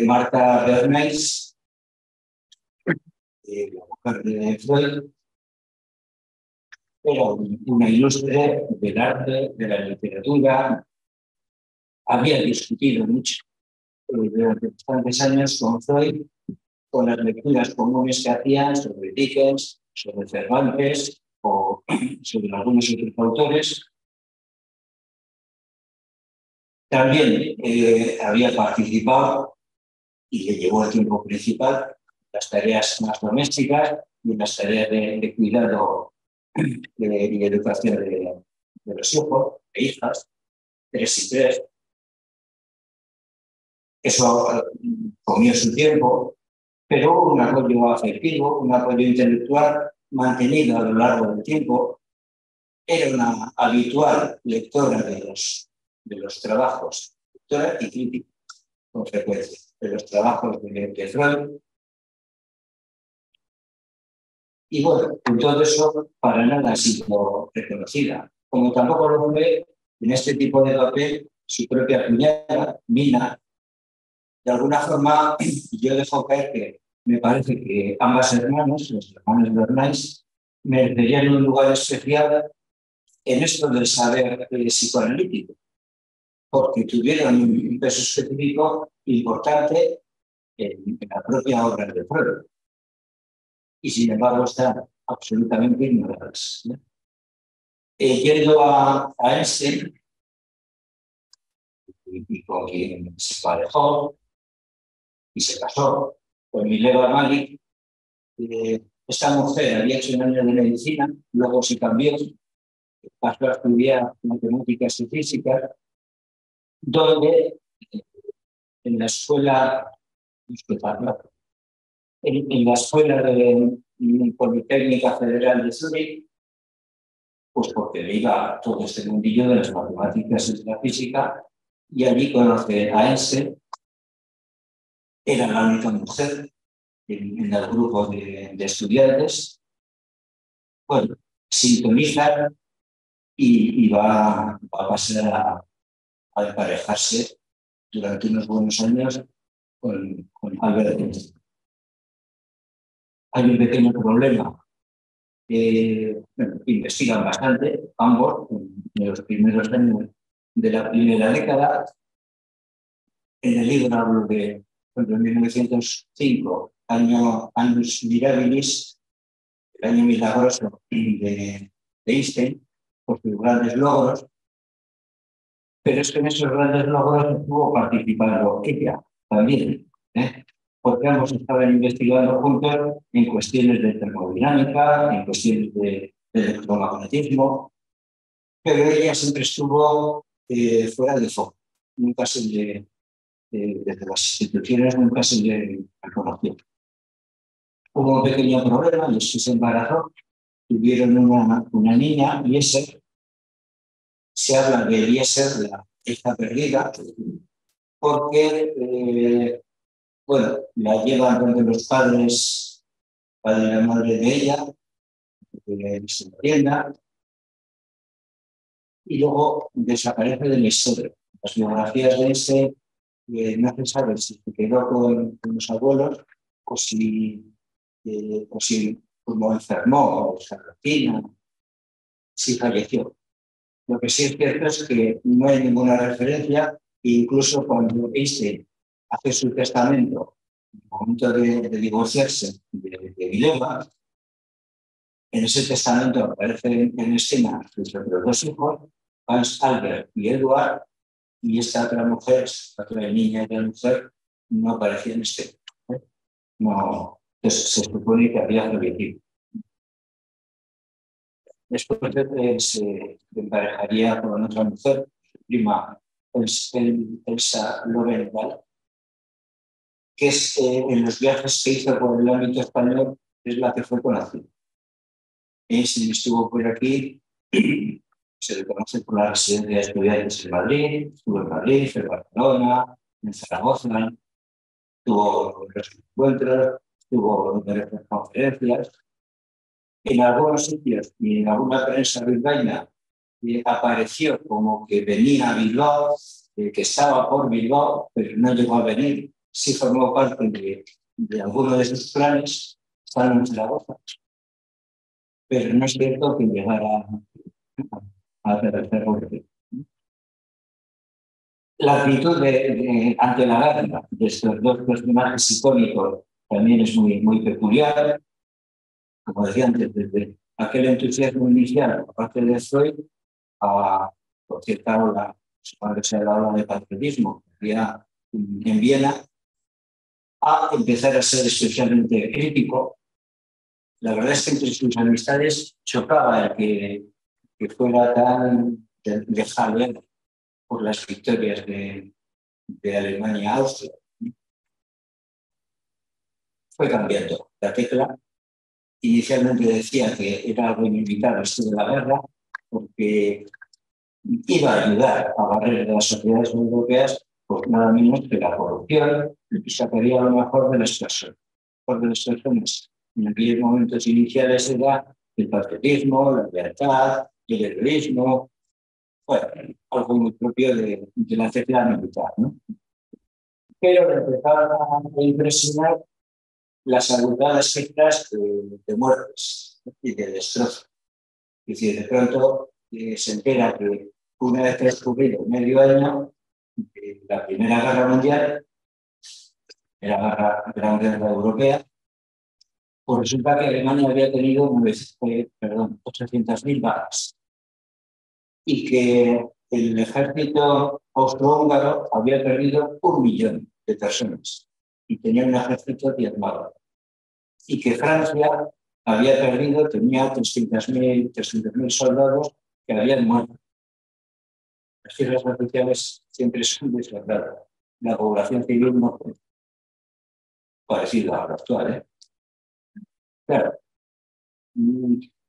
Martha Bernays, la mujer de Freud, era una ilustre del arte, de la literatura. Había discutido mucho durante bastantes años con Freud, con las lecturas comunes que hacían sobre Dickens, sobre Cervantes o sobre algunos otros autores. También había participado y le llevó el tiempo principal en las tareas más domésticas y en las tareas de cuidado y educación de los hijos e hijas, 3 y 3. Eso comió su tiempo, pero hubo un apoyo afectivo, un apoyo intelectual mantenido a lo largo del tiempo. Era una habitual lectora de los trabajos, lectora y crítica con frecuencia, de los trabajos de Freud. Y bueno, con todo eso, para nada ha sido reconocida. Como tampoco lo fue en este tipo de papel su propia cuñada, Mina. De alguna forma, yo dejo caer que me parece que ambas hermanas, los hermanos Bernays, merecerían un lugar especial en esto del saber psicoanalítico, porque tuvieron un peso específico importante en la propia obra de Freud, y sin embargo están absolutamente ignoradas, ¿no? Yendo a Einstein, y con quien se parejó y se casó, con Mileva Malik, esta mujer había hecho un año de medicina, luego se cambió, pasó a estudiar matemáticas y físicas, donde en la escuela, en la escuela de Politécnica Federal de Zúrich, pues porque le iba todo este mundillo de las matemáticas y de la física, y allí conoce a Einstein. Era la única mujer en el grupo de estudiantes. Bueno, sintoniza y va a pasar a emparejarse durante unos buenos años con Albert Einstein. Hay un pequeño problema. Bueno, investigan bastante, ambos, en los primeros años de la primera década. En el libro hablo de 1905, Annus Mirabilis, el año milagroso de Einstein, por sus grandes logros, pero es que en esos grandes logros estuvo participando ella también, porque ambos estaban investigando juntos en cuestiones de termodinámica, en cuestiones de electromagnetismo, pero ella siempre estuvo fuera de foco, nunca se le, desde las instituciones nunca se le reconoció. Hubo un pequeño problema, y es que se embarazó, tuvieron una niña, Eliezer. Se habla de Eliezer, la hija perdida, porque bueno, la llevan donde los padres, padre y la madre de ella, se entienda, y luego desaparece de la historia. Las biografías de ese no se sabe si se quedó con los abuelos o si como enfermó o se retina, si falleció. Lo que sí es cierto es que no hay ninguna referencia, incluso cuando Einstein hace su testamento, en el momento de divorciarse de Mileva, en ese testamento aparecen en escena sus otros dos hijos, Hans Albert y Edward, y esta otra mujer, esta otra niña y la mujer, no aparecía en este. No, entonces se supone que había fallecido. Después se emparejaría con otra mujer, su prima Elsa Loventhal, que es en los viajes que hizo por el ámbito español, es la que fue conocida. Einstein estuvo por aquí, se le conoce por la residencia de estudiantes en Madrid, estuvo en Madrid, en Barcelona, en Zaragoza, tuvo numerosos encuentros, tuvo numerosas conferencias. En algunos sitios y en alguna prensa bilbaína apareció como que venía a Bilbao, que estaba por Bilbao, pero no llegó a venir. Sí formó parte de alguno de sus planes, están en Zaragoza. Pero no es cierto que llegara a aterrizar por aquí. La actitud ante la guerra de estos dos personajes icónicos también es muy peculiar. Como decía antes, desde aquel entusiasmo inicial por parte de Freud a, por cierta ola, cuando se hablaba de patriotismo en Viena, a empezar a ser especialmente crítico. La verdad es que entre sus amistades chocaba el que fuera tan dejado por las victorias de Alemania-Austria. Fue cambiando la tecla. Inicialmente decía que era algo inevitable esto de la guerra, porque iba a ayudar a barrer de las sociedades europeas, pues nada menos que la corrupción, y sacaría lo mejor de las personas. En aquellos momentos iniciales era el patriotismo, la lealtad, el heroísmo, bueno, algo muy propio de la tecla militar, ¿no? Pero le empezaba a impresionar las abultadas cifras de muertes y de destrozos. Es decir, de pronto se entera que una vez transcurrido medio año de la Primera Guerra Mundial, la Gran Guerra Europea, pues resulta que Alemania había tenido 800.000 bajas y que el ejército austrohúngaro había perdido 1 millón de personas y tenía un ejército diezmado. Y que Francia había perdido, tenía 300.000 soldados que habían muerto. Las cifras oficiales siempre son desveladas. La población civil no fue parecida a la actual. Claro.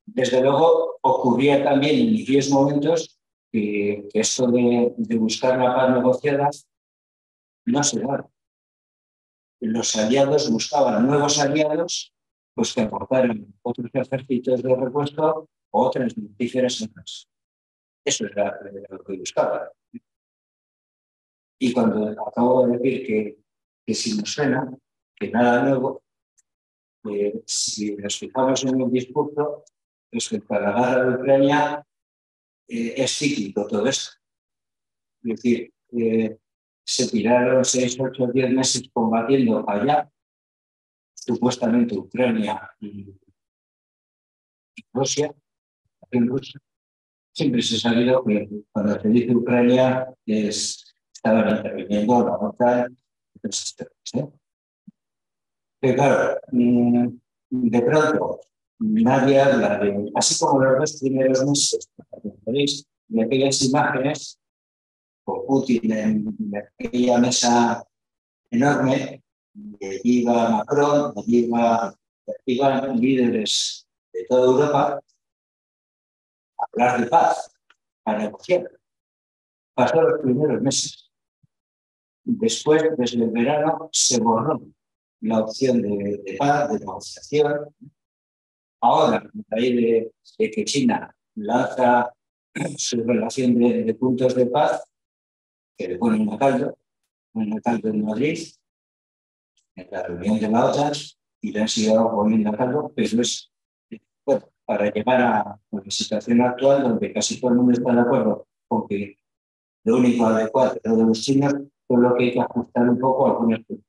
Desde luego ocurría también en aquellos momentos que esto de buscar la paz negociada no se da. Los aliados buscaban nuevos aliados pues que aportaran otros ejércitos de repuesto o otras mortíferas armas. Eso era lo que buscaban. Y cuando acabo de decir que si nos suena, que nada nuevo, si nos fijamos en el discurso, respecto a la guerra de Ucrania, es cíclico todo esto. Es decir, se tiraron 6, 8, 10 meses combatiendo allá, supuestamente Ucrania y Rusia. En Rusia siempre se ha sabido que cuando se dice Ucrania estaban interviniendo la OTAN, pero claro, de pronto nadie habla de, así como los 2 primeros meses, veréis, de aquellas imágenes con Putin en aquella mesa enorme, y allí iba Macron, allí iban líderes de toda Europa a hablar de paz, a negociar. Pasó los primeros meses. Después, desde el verano, se borró la opción de paz, de negociación. Ahora, a raíz de que China lanza su relación de puntos de paz, que le ponen a caldo en Madrid, en la reunión de la OTAN, y le han seguido poniendo a caldo, pero es bueno, para llegar a la situación actual donde casi todo el mundo está de acuerdo con que lo único adecuado es lo de los chinos, solo que hay que ajustar un poco algunas cosas.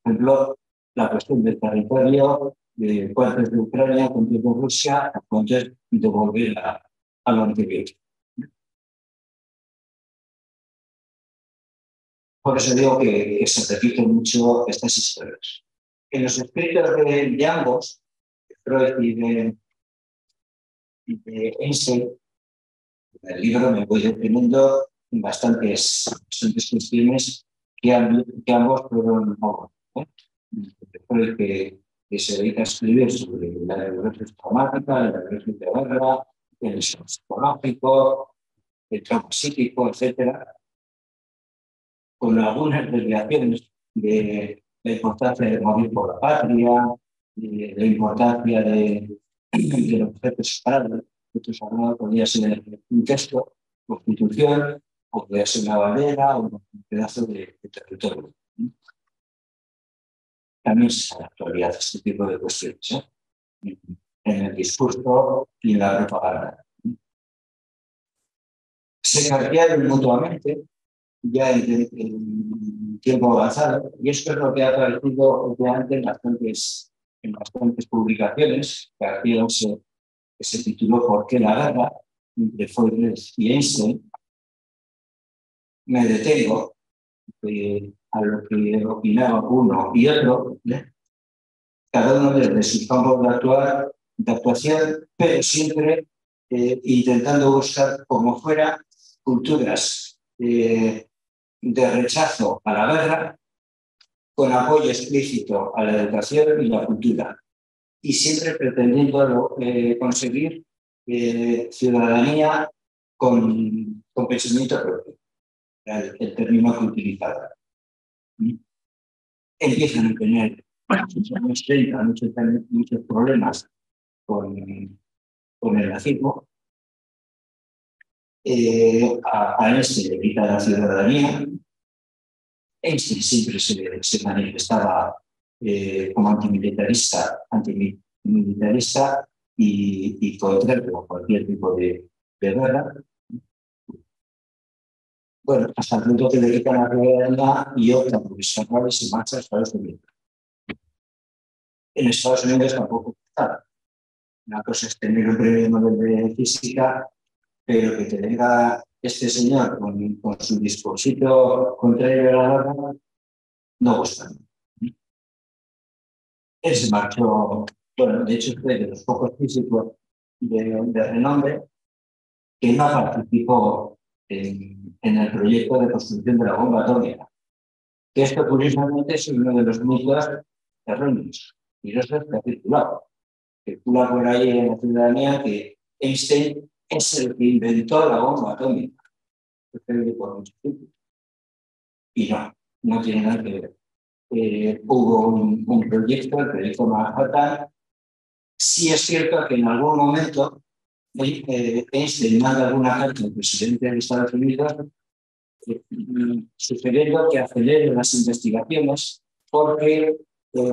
Por ejemplo, la cuestión del territorio, de cuántos de Ucrania, cuántos de Rusia, cuántos de volver a lo anterior. Por eso digo que se repiten mucho estas historias. En los escritos de ambos, de Freud y de Einstein, en el libro me voy deteniendo en bastantes cuestiones que ambos fueron Freud que se dedica a escribir sobre la neurosis traumática, la neurosis de guerra, el shock psicológico, el trauma psíquico, etc., con algunas desviaciones de la importancia de morir por la patria, de la importancia de los objetos sagrados. Objetos sagrados podría ser un texto, constitución, o podría ser una bandera o un pedazo de territorio. También se da actualidad este tipo de cuestiones en el discurso y en la propaganda. Se cartearon mutuamente ya en tiempo avanzado, y esto es lo que ha aparecido últimamente en bastantes publicaciones. Cartearon que se tituló ¿Por qué la guerra?, de Freud y Einstein. Me detengo a lo que opinaba uno y otro, cada uno desde sus campos de actuación, pero siempre intentando buscar como fuera culturas de rechazo a la guerra, con apoyo explícito a la educación y la cultura, y siempre pretendiendo conseguir ciudadanía con pensamiento propio, el término que utilizaba. Empiezan a tener muchos años 30, muchos problemas con el nazismo. A se le quita la ciudadanía. Einstein siempre se manifestaba como antimilitarista y contrario a cualquier tipo de guerra. Bueno, hasta el punto que le quitan la ciudadanía y optan por escapar y se marcha a Estados Unidos. En Estados Unidos tampoco está. Una cosa es tener un premio Nobel de Física, pero que te venga este señor con su discursito contrario a la guerra, no gusta. Él se marchó, bueno, de hecho fue de los pocos físicos de renombre que no participó en el proyecto de construcción de la bomba atómica. Que esto, curiosamente, es uno de los mitos erróneos. Y no se ha circulado. Circula por ahí en la ciudadanía que Einstein es el que inventó la bomba atómica. Y no tiene nada que ver. Hubo un proyecto, el proyecto Manhattan. Sí es cierto que en algún momento Einstein manda alguna carta al presidente de Estados Unidos sugiriendo que acelere las investigaciones porque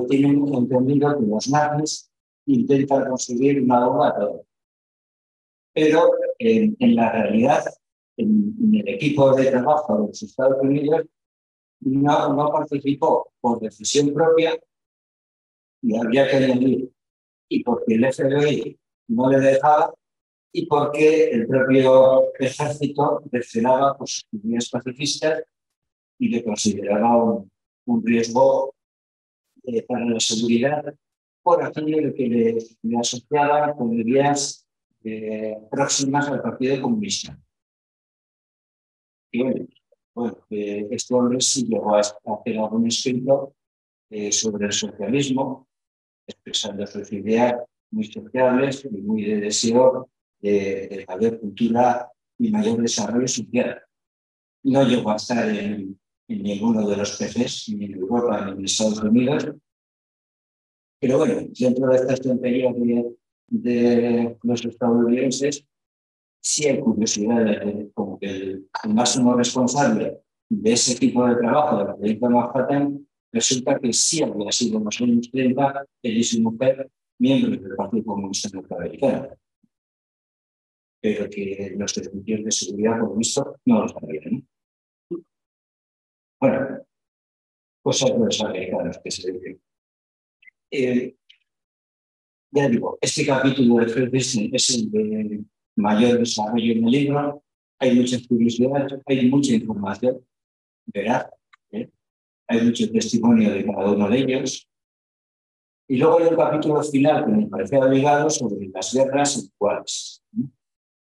tienen entendido que los nazis intentan conseguir una bomba atómica. Pero en la realidad, en el equipo de trabajo de los Estados Unidos no participó por decisión propia, y habría que añadir, y porque el FBI no le dejaba, y porque el propio ejército reaccionaba por sus ideas pacifistas y le consideraba un riesgo para la seguridad por aquello que le asociaban con ideas próximas al Partido Comunista. Y bueno, este hombre sí llegó a hacer algún escrito sobre el socialismo, expresando sus ideas muy sociales y muy de deseo de mayor cultura y mayor desarrollo social. No llegó a estar en ninguno de los PCs, ni en Europa ni en Estados Unidos. Pero bueno, dentro de estas tonterías de los estadounidenses, sí hay curiosidades, como que el máximo responsable de ese tipo de trabajo de la proyecto Manhattan resulta que sí había sido en los años 30 él y su mujer miembros del Partido Comunista Norteamericano, pero que los servicios de seguridad, por visto, no lo sabían. Bueno, cosas de los americanos que se dicen. Ya digo, este capítulo de Fred Disney es el de mayor desarrollo en el libro. Hay muchas curiosidades, hay mucha información, ¿verdad? Hay mucho testimonio de cada uno de ellos. Y luego hay un capítulo final que me parece obligado sobre las guerras actuales,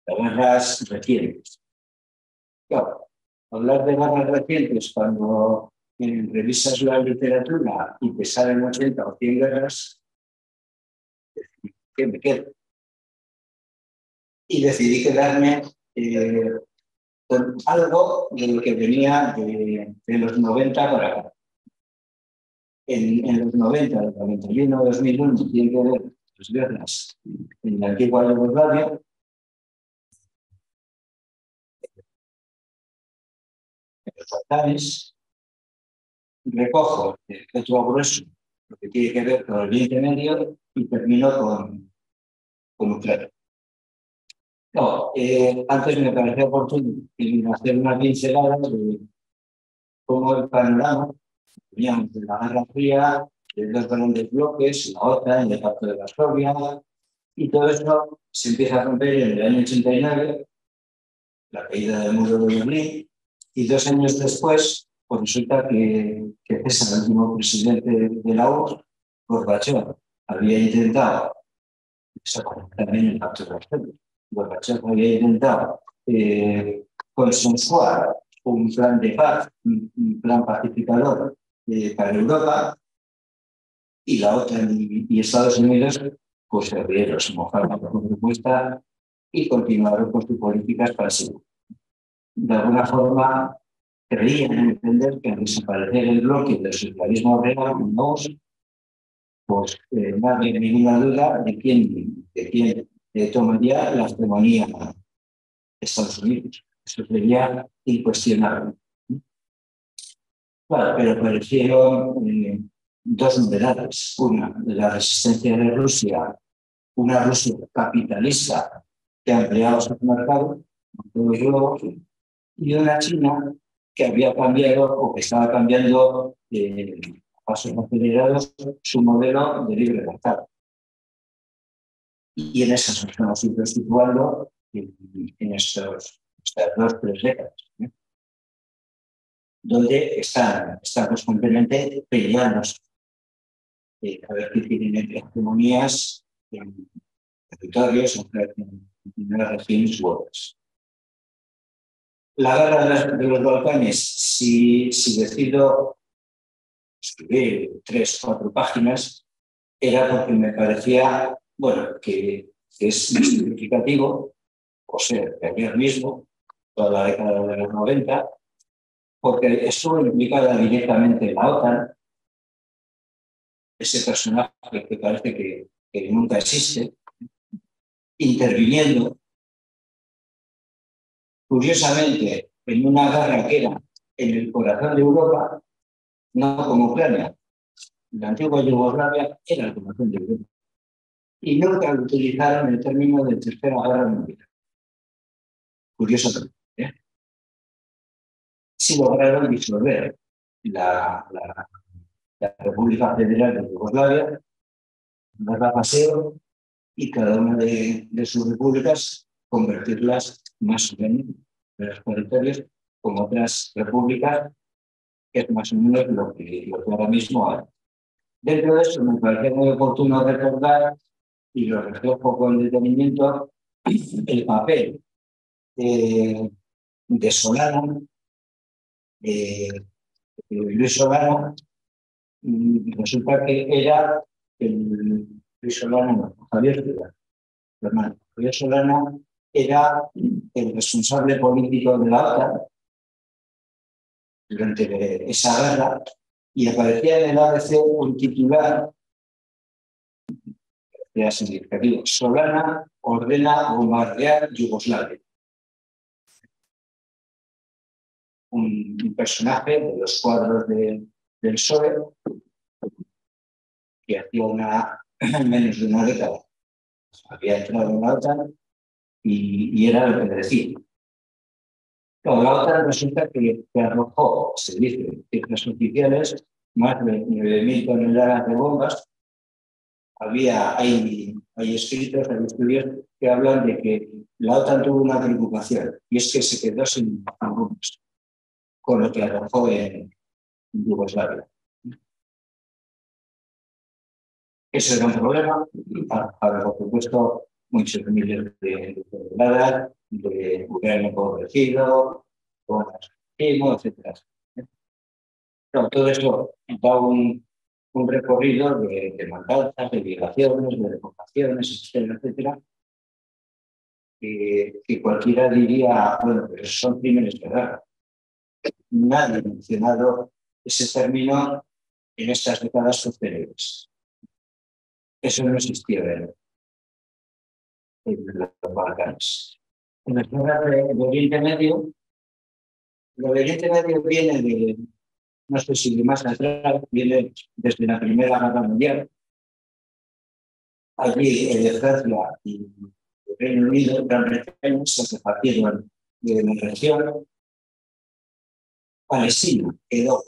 las guerras recientes. Claro, hablar de guerras recientes cuando revisas la literatura y te salen 80 o 100 guerras, ¿qué me quedo? Y decidí quedarme con algo de lo que venía de los 90 para acá. En los 90, del 91 2001, tiene que ver las guerras en la antigua Yugoslavia. En los Balcanes, recojo el otro grueso, lo que tiene que ver con el Oriente Medio, y termino con Ucrania. No, antes me pareció oportuno hacer una pincelada de cómo el panorama, veníamos de la Guerra Fría, de dos grandes bloques, la OTAN, el Pacto de Varsovia, y todo eso se empieza a romper en el año 89, la caída del muro de Berlín, y 2 años después, pues resulta que César, el último presidente de la OTAN, Gorbachev, había intentado, también el Pacto de Varsovia, Gorbachev había intentado consensuar un plan de paz, un plan pacificador para Europa, y la OTAN y Estados Unidos pues se rieron, se mojaron con su propuesta y continuaron con sus políticas pasivas. De alguna forma creían entender que al desaparecer el bloque del socialismo real, pues no había ninguna duda de quién tomaría la hegemonía de Estados Unidos. Eso sería incuestionable. Claro, pero aparecieron dos novedades. Una, la resistencia de Rusia, una Rusia capitalista que ampliaba su mercado, y una China que había cambiado o que estaba cambiando a pasos acelerados su modelo de libre mercado. Y en esas nos estamos ido situando en estas 2-3 décadas, ¿eh? Donde están constantemente peleándose a ver qué tienen hegemonías en territorios, en las regiones u otras. La guerra de los Balcanes, si decido escribir 3-4 páginas, era porque me parecía, bueno, que es muy significativo, o sea, de ayer mismo, toda la década de los 90, porque estuvo implicada directamente en la OTAN, ese personaje que parece que nunca existe, interviniendo, curiosamente, en una guerra que era en el corazón de Europa, no como Ucrania. La antigua Yugoslavia era el corazón de Europa. Y nunca utilizaron el término de Tercera Guerra Mundial. Curiosamente, ¿eh? Sí lograron disolver la República Federal de Yugoslavia, darla paseo, y cada una de sus repúblicas convertirlas más o menos en los territorios como otras repúblicas, que es más o menos lo que ahora mismo hay. Dentro de eso me parece muy oportuno recordar, y lo reflejo con detenimiento, el papel de Solana, Luis Solana. Resulta que era Luis Solana, no, Javier Solana, hermano. Javier Solana era el responsable político de la OTAN durante esa guerra, y aparecía en el ABC un titular que era significativo: Solana ordena bombardear Yugoslavia. Un personaje de los cuadros del PSOE que hacía menos de una década había entrado en la OTAN y era lo que decía. Claro, la OTAN resulta que arrojó, se dice, cifras oficiales, más de 9.000 toneladas de bombas. Hay escritos, hay estudios que hablan de que la OTAN tuvo una preocupación, y es que se quedó sin bombas, con lo que arrojó en Yugoslavia. Ese era un problema para, por supuesto, muchos miles de toneladas, de uranio empobrecido, etcétera. No, todo eso da un recorrido de matanzas, de violaciones, de deportaciones, etcétera, que cualquiera diría, bueno, pero son crímenes de guerra. Nadie ha mencionado ese término en estas décadas posteriores. Eso no existía en los Balcanes. En las guerras de Oriente Medio, lo de Oriente Medio viene de, no sé si de más atrás, viene desde la Primera Guerra Mundial. Allí Francia y el Reino Unido, Gran Bretaña, se repartieron de la región. Palestina quedó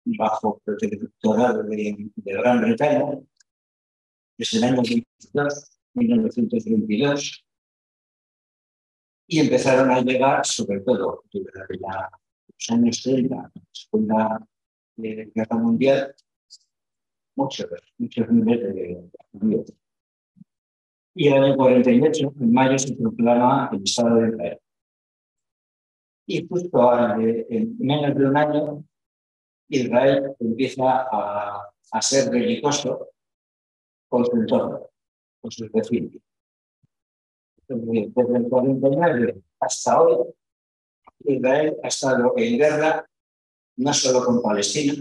bajo protectorado de Gran Bretaña desde el año 1922, y empezaron a llegar, sobre todo durante los años 30, la Segunda Guerra Mundial, muchos miles de judíos. Y en el año 48, en mayo, se proclama el Estado de Israel. Y justo en menos de un año, Israel empieza a ser belicoso con su entorno, con sus vecinos. Desde el 49 hasta hoy, Israel ha estado en guerra no solo con Palestina,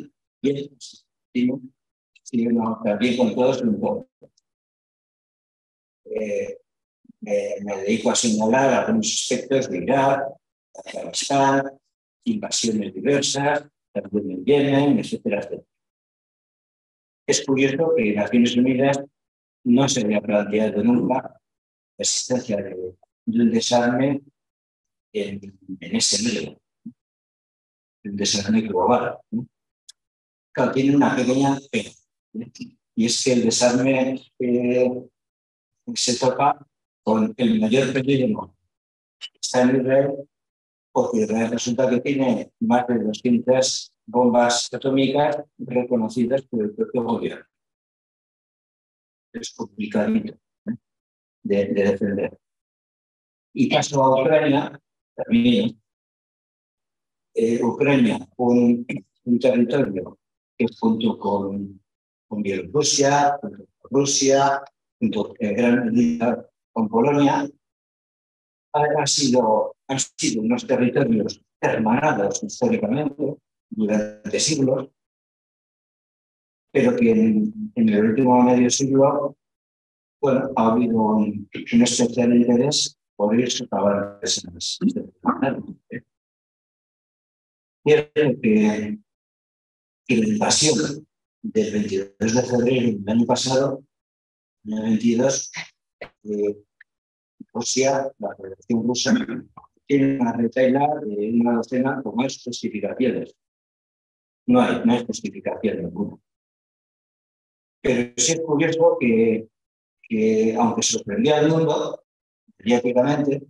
sino también con todos los entornos. Me dedico a señalar algunos aspectos de Irak, Afganistán, invasiones diversas, también en Yemen, etcétera. Es curioso que Naciones Unidas no se había planteado nunca la existencia de un desarme en ese medio, el desarme global. Claro, tiene una pequeña pega, y es que el desarme se toca con el mayor peligro que está en Israel, porque Israel resulta que tiene más de 200 bombas atómicas reconocidas por el propio gobierno. Es complicadito de defender. Y paso a Ucrania, también. Ucrania, un territorio que junto con Bielorrusia, junto con Rusia, junto en gran medida con Polonia, han sido unos territorios hermanados históricamente durante siglos, pero que en el último medio siglo, bueno, ha habido un especial interés por ir socavando esas territorios. Cierto que la invasión del 22 de febrero del año pasado, en el 22, Rusia, la Federación Rusa, tiene una retahíla de una docena con más justificaciones. No hay justificación ninguna. Pero sí es curioso que aunque sorprendía al mundo, mediáticamente,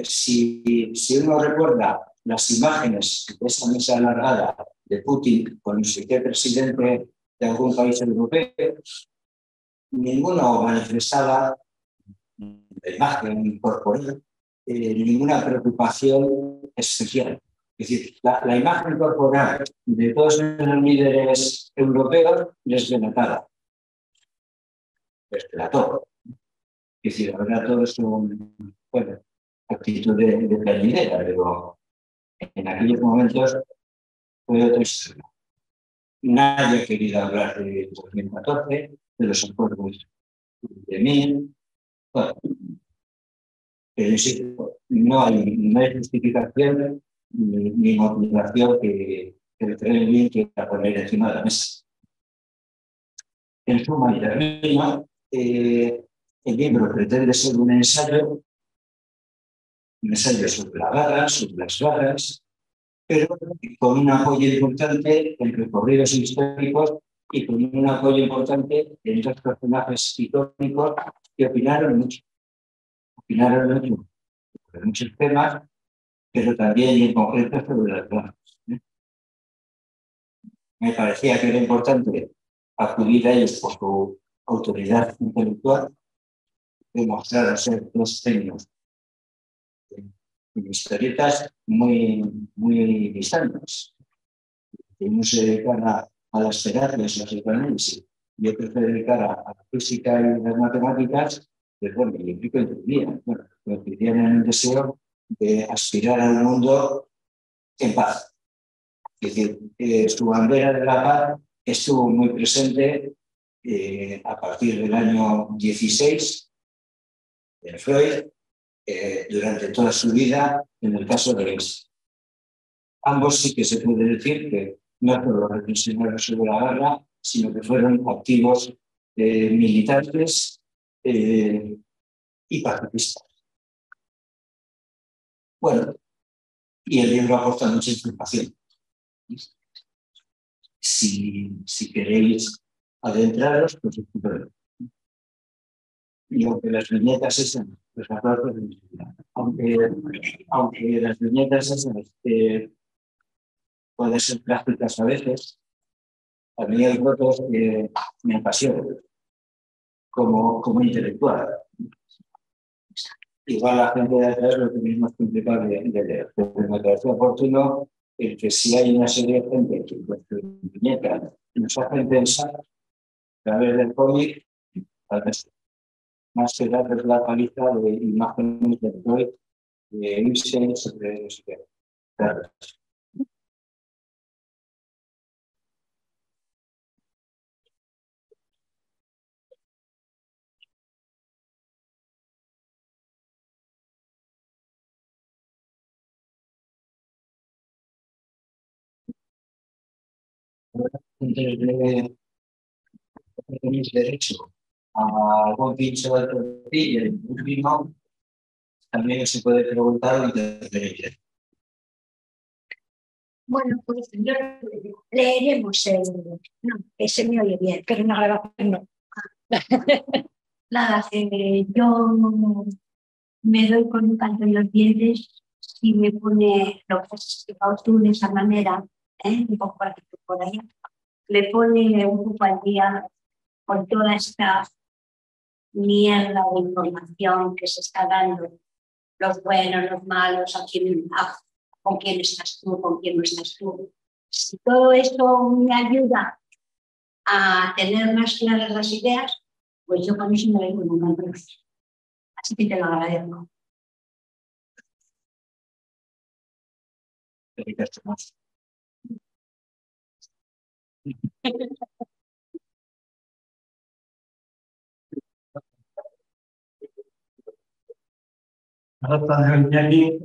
si uno recuerda las imágenes de esa mesa alargada de Putin con el vicepresidente de algún país europeo, ninguno manifestaba la imagen corporal, ninguna preocupación especial. Es decir, la imagen corporal de todos los líderes europeos les denotaba, les delató. Es decir, ahora todo es bueno, actitud de perdidera, pero en aquellos momentos fue otra historia. Nadie ha querido hablar de 2014, de los acuerdos de Minsk. Bueno, pero sí, no hay justificación ni motivación que el Kremlin quiera poner encima de la mesa. En suma y termino, el libro pretende ser un ensayo sobre la guerra, sobre las guerras, pero con un apoyo importante en recorridos históricos y con un apoyo importante en dos personajes icónicos que opinaron mucho sobre muchos temas, pero también en concreto sobre las guerras. Me parecía que era importante acudir a ellos por su autoridad intelectual, demostrar ser dos genios historietas muy distantes. Uno se dedicara a las terapias, a la psicoanálisis, y otro se dedicara a la física y las matemáticas, pues bueno, y el pico entendían. Bueno, coincidían en el deseo de aspirar a un mundo en paz. Es decir, su bandera de la paz estuvo muy presente a partir del año 16 en Freud, durante toda su vida, en el caso de Elsa. Ambos sí que se puede decir que no solo reflexionaron sobre la guerra, sino que fueron activos militantes y pacifistas. Bueno, y el libro aporta mucha información. Si queréis adentraros, pues estupendo. Y aunque las viñetas esas, pues aunque las viñetas esas pueden ser prácticas a veces, a mí el voto es que me apasiona como intelectual. Igual la gente de atrás lo tenéis más complicado de leer, pero me parece oportuno el que si hay una serie de gente que viñetas nos hacen pensar a través del cómic, tal vez más que darles la paliza de imágenes de Freud, de Ibsen, sobre no sé qué. Claro. tenéis derecho a algún pincho de tortilla y un vino, también se puede preguntar lo que tenéis. Bueno, pues yo leeremos el... No, ese me oye bien, pero una grabación no. Nada, yo me doy con un canto en los dientes y me pone lo que has explicado tú de esa manera, un poco para que tú por ahí, le pone un poco al día con toda esta mierda de información que se está dando, los buenos, los malos, con quién estás tú, con quién no estás tú. Si todo eso me ayuda a tener más claras las ideas, pues yo con eso me doy con un canto. Así que te lo agradezco. Ahora Iñaki,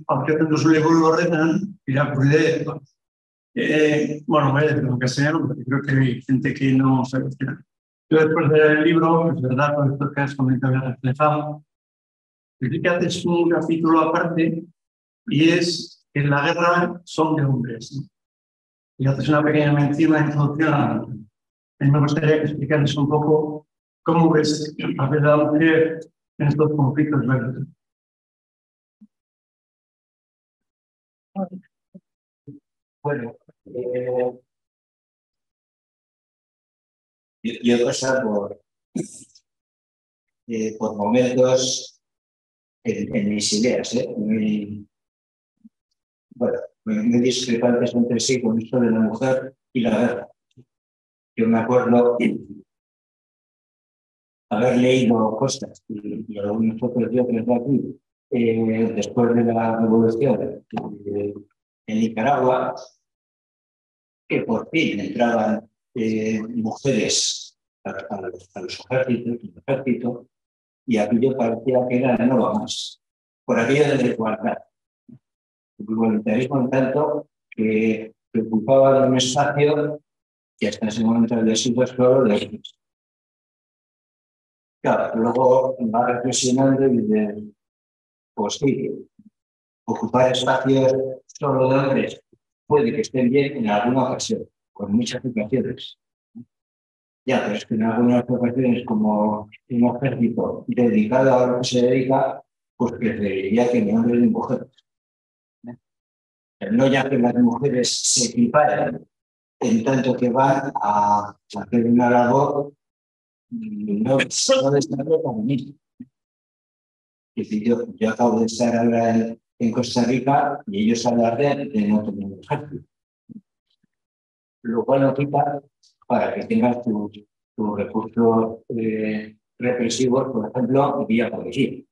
aunque no suele volver irakurri bueno, lo que sea, porque creo que hay gente que no se cuestiona. Yo después de leer el libro, es verdad, con esto que has comentado y has reflejado, que haces un capítulo aparte y es que en la guerra son de hombres, ¿no? Y haces una pequeña mención, una introducción a mí me gustaría que explicaras un poco cómo ves el papel de la mujer en estos conflictos bélicos. Bueno, yo he pasado por momentos en mis ideas, muy discrepantes entre sí con esto de la mujer y la guerra. Yo me acuerdo haber leído cosas y algunos otros de aquí después de la revolución en Nicaragua, que por fin entraban mujeres a los ejércitos, y aquello parecía que era no va más, por aquello de la igualdad. El igualitarismo en tanto que ocupaba de un espacio que hasta ese momento había sido solo de ellos. Claro, luego va reflexionando y dice, pues sí, ocupar espacios solo de hombres puede que estén bien en alguna ocasión, con muchas ocasiones. Ya, pero es que en algunas ocasiones, como un ejército dedicado a lo que se dedica, pues preferiría que ni hombres ni mujeres. No ya que las mujeres se equiparen en tanto que van a hacer una labor no destacable como mí. Yo acabo de estar ahora en Costa Rica y ellos alardean de no tener un ejército. Lo cual no quita para que tengas tus recursos represivos, por ejemplo, vía policía.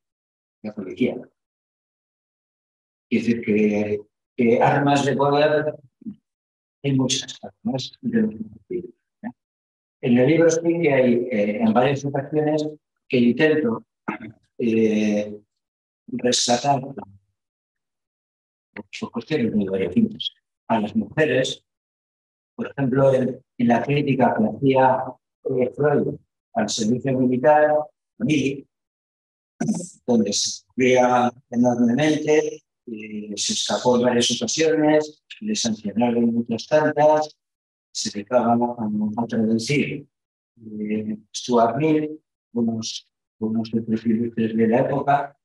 Es decir, que armas de poder hay muchas armas de los partidos. En el libro sí que hay en varias ocasiones que intento rescatar por cuestiones muy variadas a las mujeres, por ejemplo, en la crítica que hacía Freud al servicio militar, donde se sufría enormemente, se escapó en varias ocasiones, le sancionaron muchas tantas, se dedicaban a traducir Stuart Mill, unos presidentes de la época,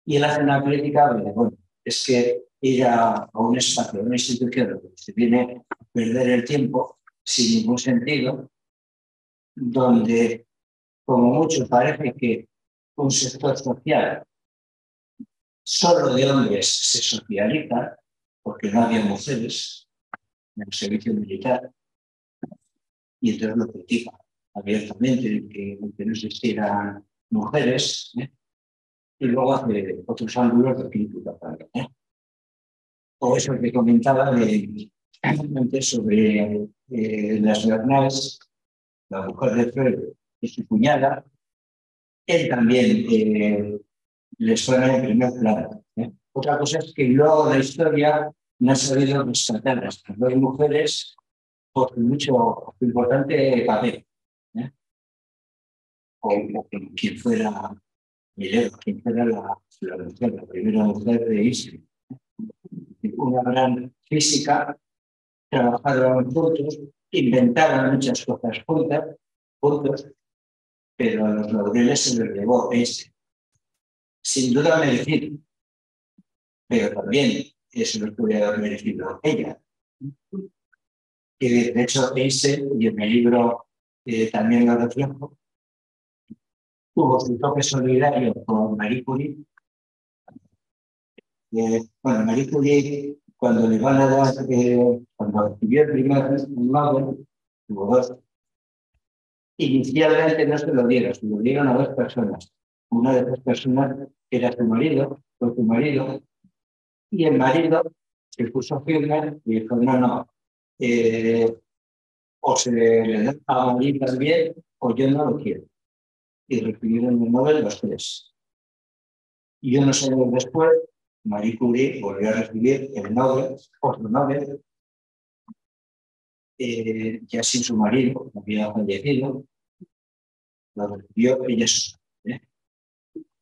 y él hace una crítica de, bueno, es que ir a un espacio, a una institución donde se viene a perder el tiempo sin ningún sentido, donde como mucho parece que un sector social solo de hombres se socializa, porque no había mujeres en el servicio militar, y entonces lo critica abiertamente, que no existieran mujeres, y luego hace otros ángulos de crítica también. O eso que comentaba antes sobre las Bernals, la mujer de Freud y su cuñada, él también les suena en primer plano. Otra cosa es que luego la historia no han sabido rescatar a estas dos mujeres por mucho importante papel. O quien fuera Mileva, quien fuera la primera mujer de Isla. Una gran física, trabajaron juntos, inventaron muchas cosas juntos, pero a los laureles se los llevó ese. Sin duda merecido, pero también eso lo puede haber merecido ella. Y de hecho, ese, y en mi libro también lo reflejo, tuvo su toque solidario con Marie Curie. Bueno, Marie Curie, cuando le van a dar, cuando recibió el primer Nobel, tuvo dos. Inicialmente no se lo dieron a dos personas. Una de esas personas era su marido, fue su marido, y el marido se puso firme y dijo, no, o se le da a Marie también, o yo no lo quiero. Y recibieron el Nobel los tres. Y unos años después, Marie Curie volvió a recibir el Nobel, otro Nobel, ya sin su marido, había fallecido, lo recibió ella sola.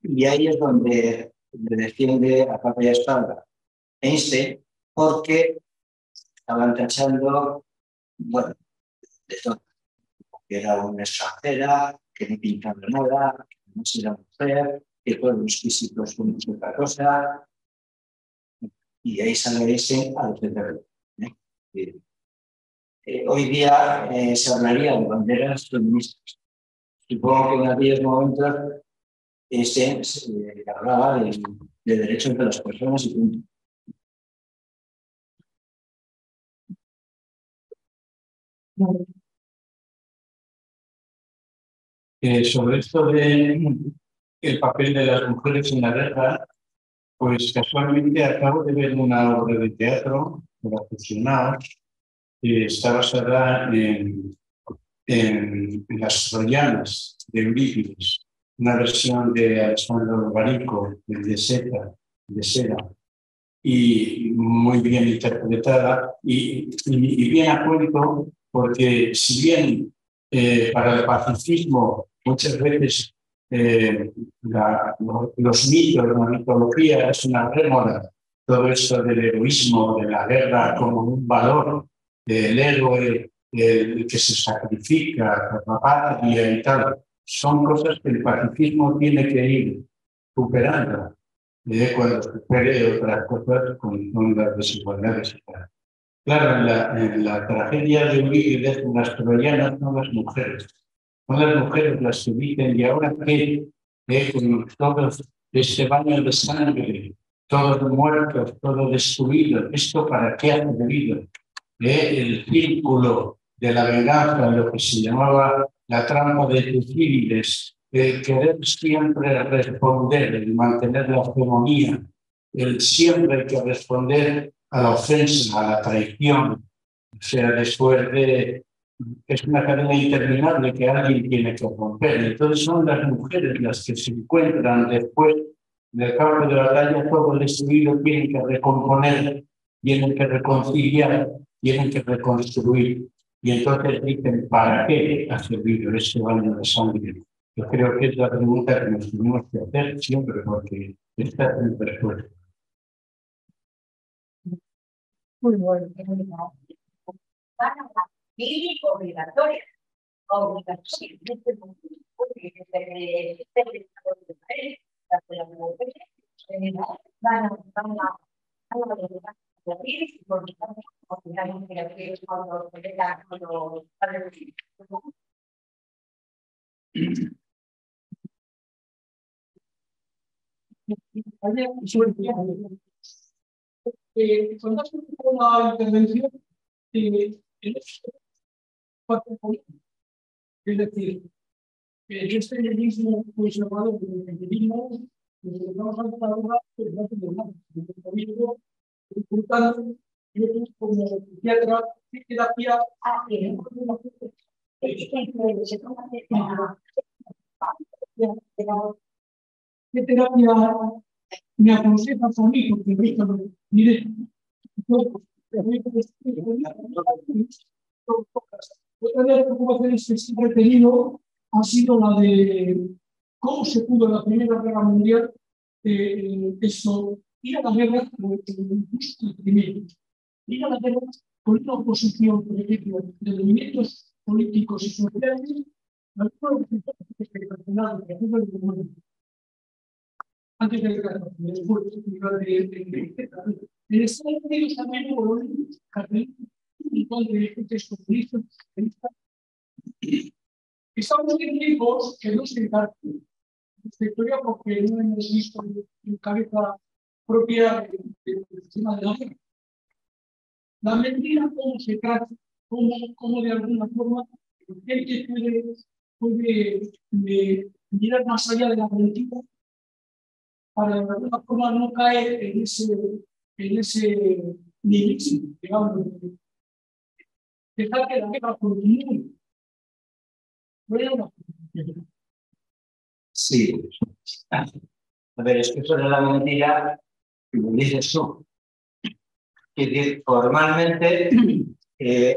Y ahí es donde le defiende a capa y a espada Einstein, porque estaban tachando, bueno, de todo, que era una extranjera, que no pintaba nada, que no era mujer, que todos los físicos son otra cosa, y ahí sale Einstein a defenderlo. Hoy día se hablaría de banderas feministas. Supongo que en aquellos momentos se hablaba de derechos de las personas y punto. Sobre esto de el papel de las mujeres en la guerra, pues casualmente acabo de ver una obra de teatro de los Fusionados que está basada en las Troyanas de Eurípides, una versión de Alessandro Barico, de Seda, y muy bien interpretada y bien a cuento, porque si bien para el pacifismo muchas veces los mitos, la mitología es una rémora, todo esto del heroísmo, de la guerra como un valor, del héroe el que se sacrifica por la patria y tal, son cosas que el pacifismo tiene que ir superando cuando supere otras cosas con las desigualdades. Claro, en la tragedia de Eurípides, las troyanas son las mujeres. Son las mujeres las que dicen, ¿y ahora qué? Con todo este baño de sangre, todos muertos, todo destruido, ¿esto para qué ha servido? El círculo de la venganza, lo que se llamaba la trampa de Tucídides, el querer siempre responder, el mantener la hegemonía, el siempre hay que responder a la ofensa, a la traición, o sea, después de... Es una cadena interminable que alguien tiene que romper. Entonces son las mujeres las que se encuentran después del campo de batalla, todo destruido, tienen que recomponer, tienen que reconciliar, tienen que reconstruir. Y entonces dicen, ¿para qué ha servido ese baño de sangre? Yo creo que es la pregunta que nos tenemos que hacer siempre, porque esta es mi respuesta. Muy bueno. Obligatoria. Cuando has una intervención, es decir, yo estoy en el mismo conservador del feminismo, desde que estamos a la hora, pues no tengo nada. Lo mismo, disfrutando, yo como psiquiatra, terapia, ¿qué terapia me aconsejas a mí? Porque mire, Otra de las preocupaciones que siempre he tenido ha sido la de cómo se pudo en la Primera Guerra Mundial ir a la guerra primero, ir a la guerra con una oposición, por ejemplo, de movimientos políticos y sociales, antes de la guerra, después en Estados Unidos también hubo un montón de gente socialista. Estamos en tiempos que no se encargan esta historia porque no hemos visto en cabeza propia del sistema de la guerra. La mentira, cómo se trata, cómo de alguna forma gente puede mirar más allá de la mentira para de alguna forma no caer en ese nihilismo, digamos, dejar que la guerra continúe. Bueno, Sí. A ver, es que eso de la mentira, como dices tú, que formalmente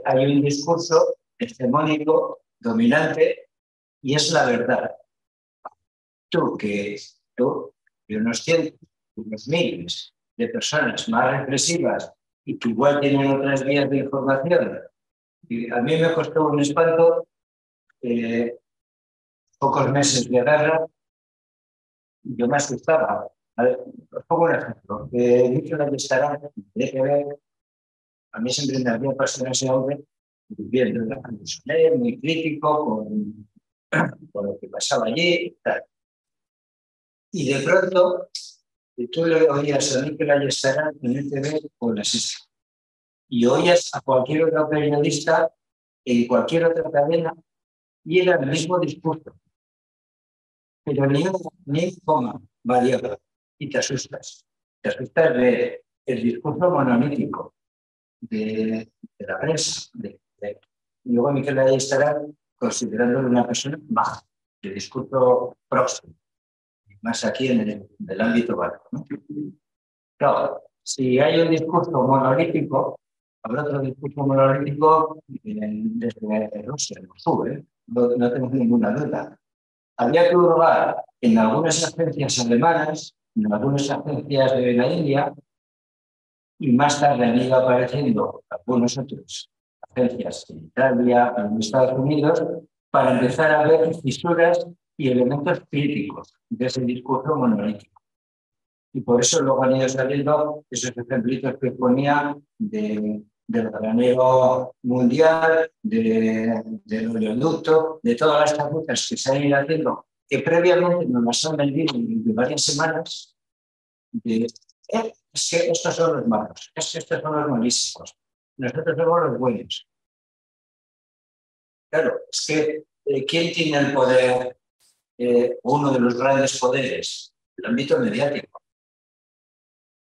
hay un discurso hegemónico, dominante, y es la verdad. Tú y unos cientos, unos miles de personas más represivas y que igual tienen otras vías de información. Y a mí me costó un espanto pocos meses de guerra. Yo me asustaba. A ver, os pongo un ejemplo. Dicho la estará de ver, a mí siempre me había pasado ese hombre viviendo en la Jerusalén, muy crítico con lo que pasaba allí. Tal. Y de pronto, tú le oías a Mikel Ayestarán en el TV con la sexta. Y oías a cualquier otro periodista en cualquier otra cadena y era el mismo discurso. Pero ni coma variable. Y te asustas. Te asustas del discurso monolítico de la prensa. Y luego Mikel Ayestarán considerándolo una persona baja, de discurso próximo. Más aquí en el ámbito vasco, ¿no? Claro, si hay un discurso monolítico, habrá otro discurso monolítico desde Rusia, no sube, no tengo ninguna duda. Había que hurgar en algunas agencias alemanas, en algunas agencias de la India, y más tarde han ido apareciendo algunas otras agencias en Italia, en Estados Unidos, para empezar a ver fisuras y elementos críticos de ese discurso monolítico. Y por eso luego han ido saliendo esos ejemplitos que ponía del granero mundial, del oleoducto, de todas las rutas que se han ido haciendo, que previamente nos las han vendido en varias semanas, es que estos son los malos, es que estos son los malísimos, nosotros somos los buenos. Claro, es que ¿quién tiene el poder? Uno de los grandes poderes, el ámbito mediático.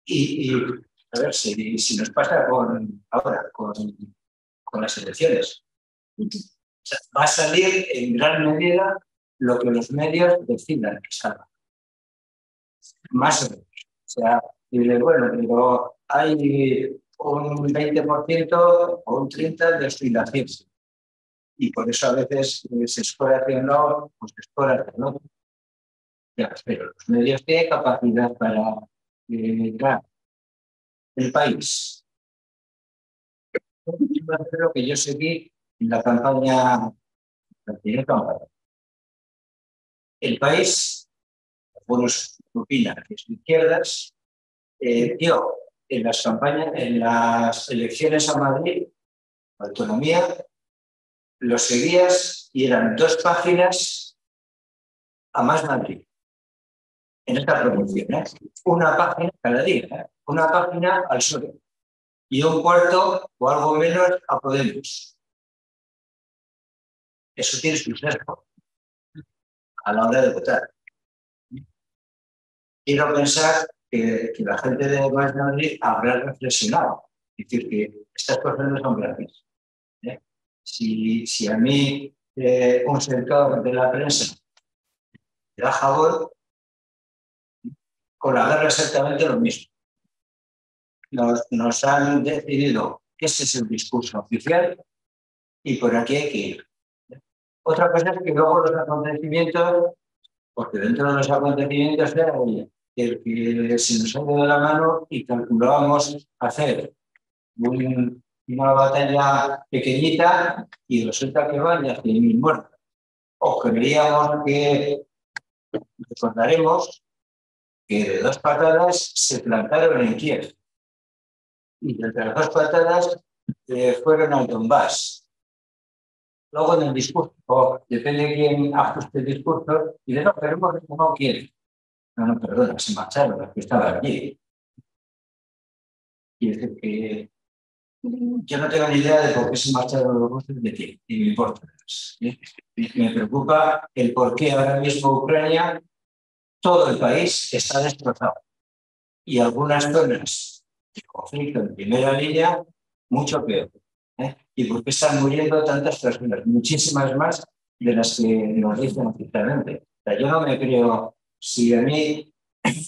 Y a ver, si nos pasa ahora con las elecciones, o sea, va a salir en gran medida lo que los medios decidan que salga. Más o menos. O sea, bueno, pero hay un 20% o un 30% de oscilación. Y por eso a veces se escora hacia un lado, pues se escora hacia el otro. Ya, pero los medios tienen capacidad para claro, el país. Lo que yo seguí en la campaña, el país, algunos opinan que es de izquierdas, dio en las campañas, en las elecciones a Madrid, autonomía, lo seguías y eran 2 páginas a Más Madrid. En esta promoción, una página cada día, una página al PSOE y un cuarto o algo menos a Podemos. Eso tiene su sesgo a la hora de votar. Quiero pensar que la gente de Más Madrid habrá reflexionado, es decir, que estas cosas no son gratis. Si a mí un sector de la prensa me da favor, con la guerra exactamente lo mismo. nos han decidido que ese es el discurso oficial y por aquí hay que ir. Otra cosa es que luego los acontecimientos, porque dentro de los acontecimientos era el que se nos ha ido de la mano y calculábamos hacer una batalla pequeñita y resulta que van ya 100.000 muertos. O creíamos que recordaremos que de 2 patadas se plantaron en Kiev y de las 2 patadas fueron al Donbass. Luego en el discurso, depende de quién ajuste el discurso, y de no, pero hemos retomado Kiev. No, perdona, se marcharon los que estaban allí. Y es que yo no tengo ni idea de por qué se marcharon los rusos de Kiev, y me importa. Me preocupa el por qué ahora mismo Ucrania, todo el país está destrozado. Y algunas zonas de conflicto en primera línea, mucho peor. ¿Y por qué están muriendo tantas personas? Muchísimas más de las que nos dicen oficialmente. O sea, yo no me creo, si a mí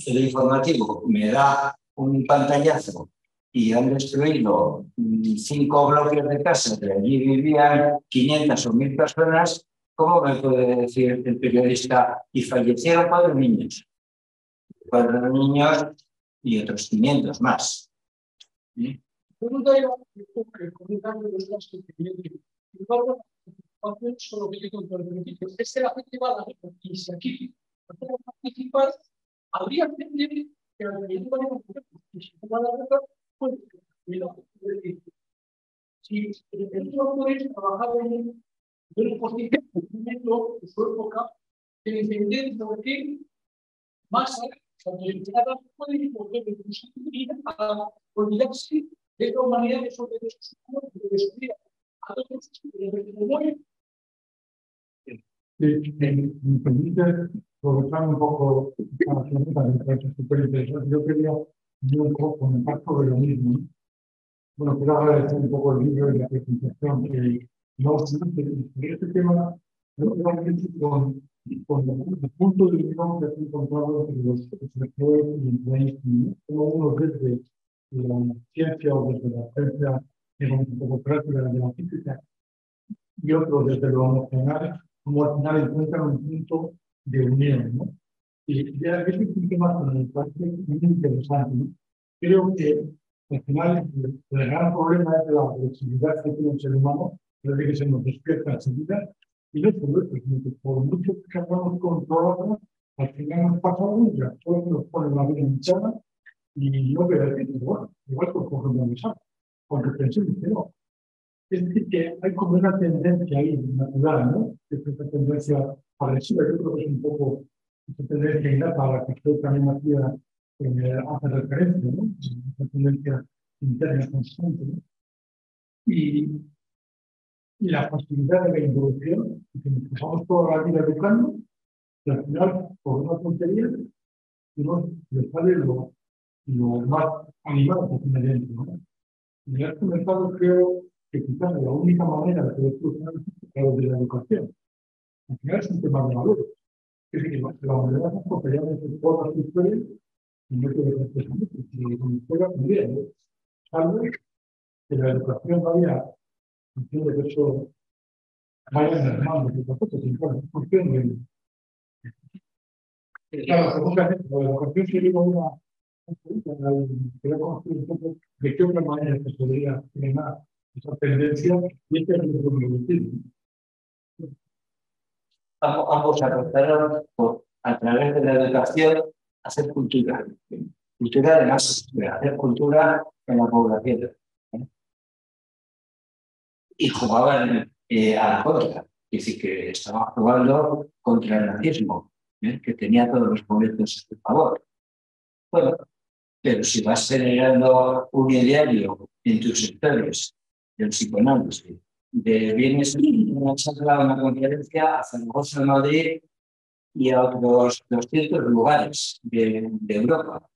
el informativo me da un pantallazo y han destruido 5 bloques de casas, de allí vivían 500 o 1.000 personas, ¿cómo me puede decir el periodista? Y fallecieron 4 niños. 4 niños y otros 500 más. ¿Sí? Pregunta era que comentando los gastos que tienen que solo que yo control beneficio. Este era festival y si aquí para participar, habría gente que alrededor de si no va a dar pues cuidado. Es decir, si el puede trabajar en un momento de su época, que entender por qué más cuando puede ir a olvidarse de la humanidad de esos derechos humanos que destruía a todos los me permite aprovechar un poco la pregunta, me parece súper interesante. Yo quería un poco comentar sobre lo mismo. Bueno, quiero agradecer un poco el libro y la presentación. No obstante, este tema, realmente con el punto de unión que has encontrado entre los sectores y el país, como uno desde la ciencia o desde la ciencia un poco práctica de la física y otro desde lo emocional, como al final encuentran un punto de unión, ¿no? Y ya es un tema que me parece muy interesante, ¿no? Creo que al final el gran problema es la flexibilidad que tiene el ser humano, que se nos despierta enseguida, y no solo eso, sino que por mucho que queramos controlarlo, al final nos pasa algo, ya solo nos pone la vida hinchada y no veo decir, bueno, igual por profundizar, porque pensemos que no. Es decir, que hay como una tendencia ahí natural, ¿no? Es esa tendencia agresiva, yo creo que es un poco esa tendencia innata a la que usted también hace referencia, ¿no? Esa tendencia interna constante, ¿no? Y la facilidad de la involución, que nos pasamos toda la vida educando, y al final, por una tontería, uno le sale lo más animado que tiene dentro, ¿no? Y en este mercado creo que quizás la única manera de poder solucionar es a través de la educación. Al final es un tema de valores. Es decir, la humanidad es acompañada de todas las historias y no quiero que se mucho, sino que como fuera también, ¿no? Salvo que la educación vaya haciendo que eso vaya mermando, que tampoco se encuentra. ¿Por qué no? Claro, según la educación sería una quería conocer un poco de qué otra manera se podría frenar esa tendencia y este es el objetivo. Ambos aportaron a través de la educación hacer cultura. Cultura además, hacer cultura en la población. Y jugaban a la contra. Es decir, que estaban jugando contra el nazismo, que tenía todos los boletos a su favor. Bueno, pero si vas generando un ideario en tus sectores del psicoanálisis, vienes a una charla, una conferencia a Zaragoza, Madrid y a otros 200 lugares de Europa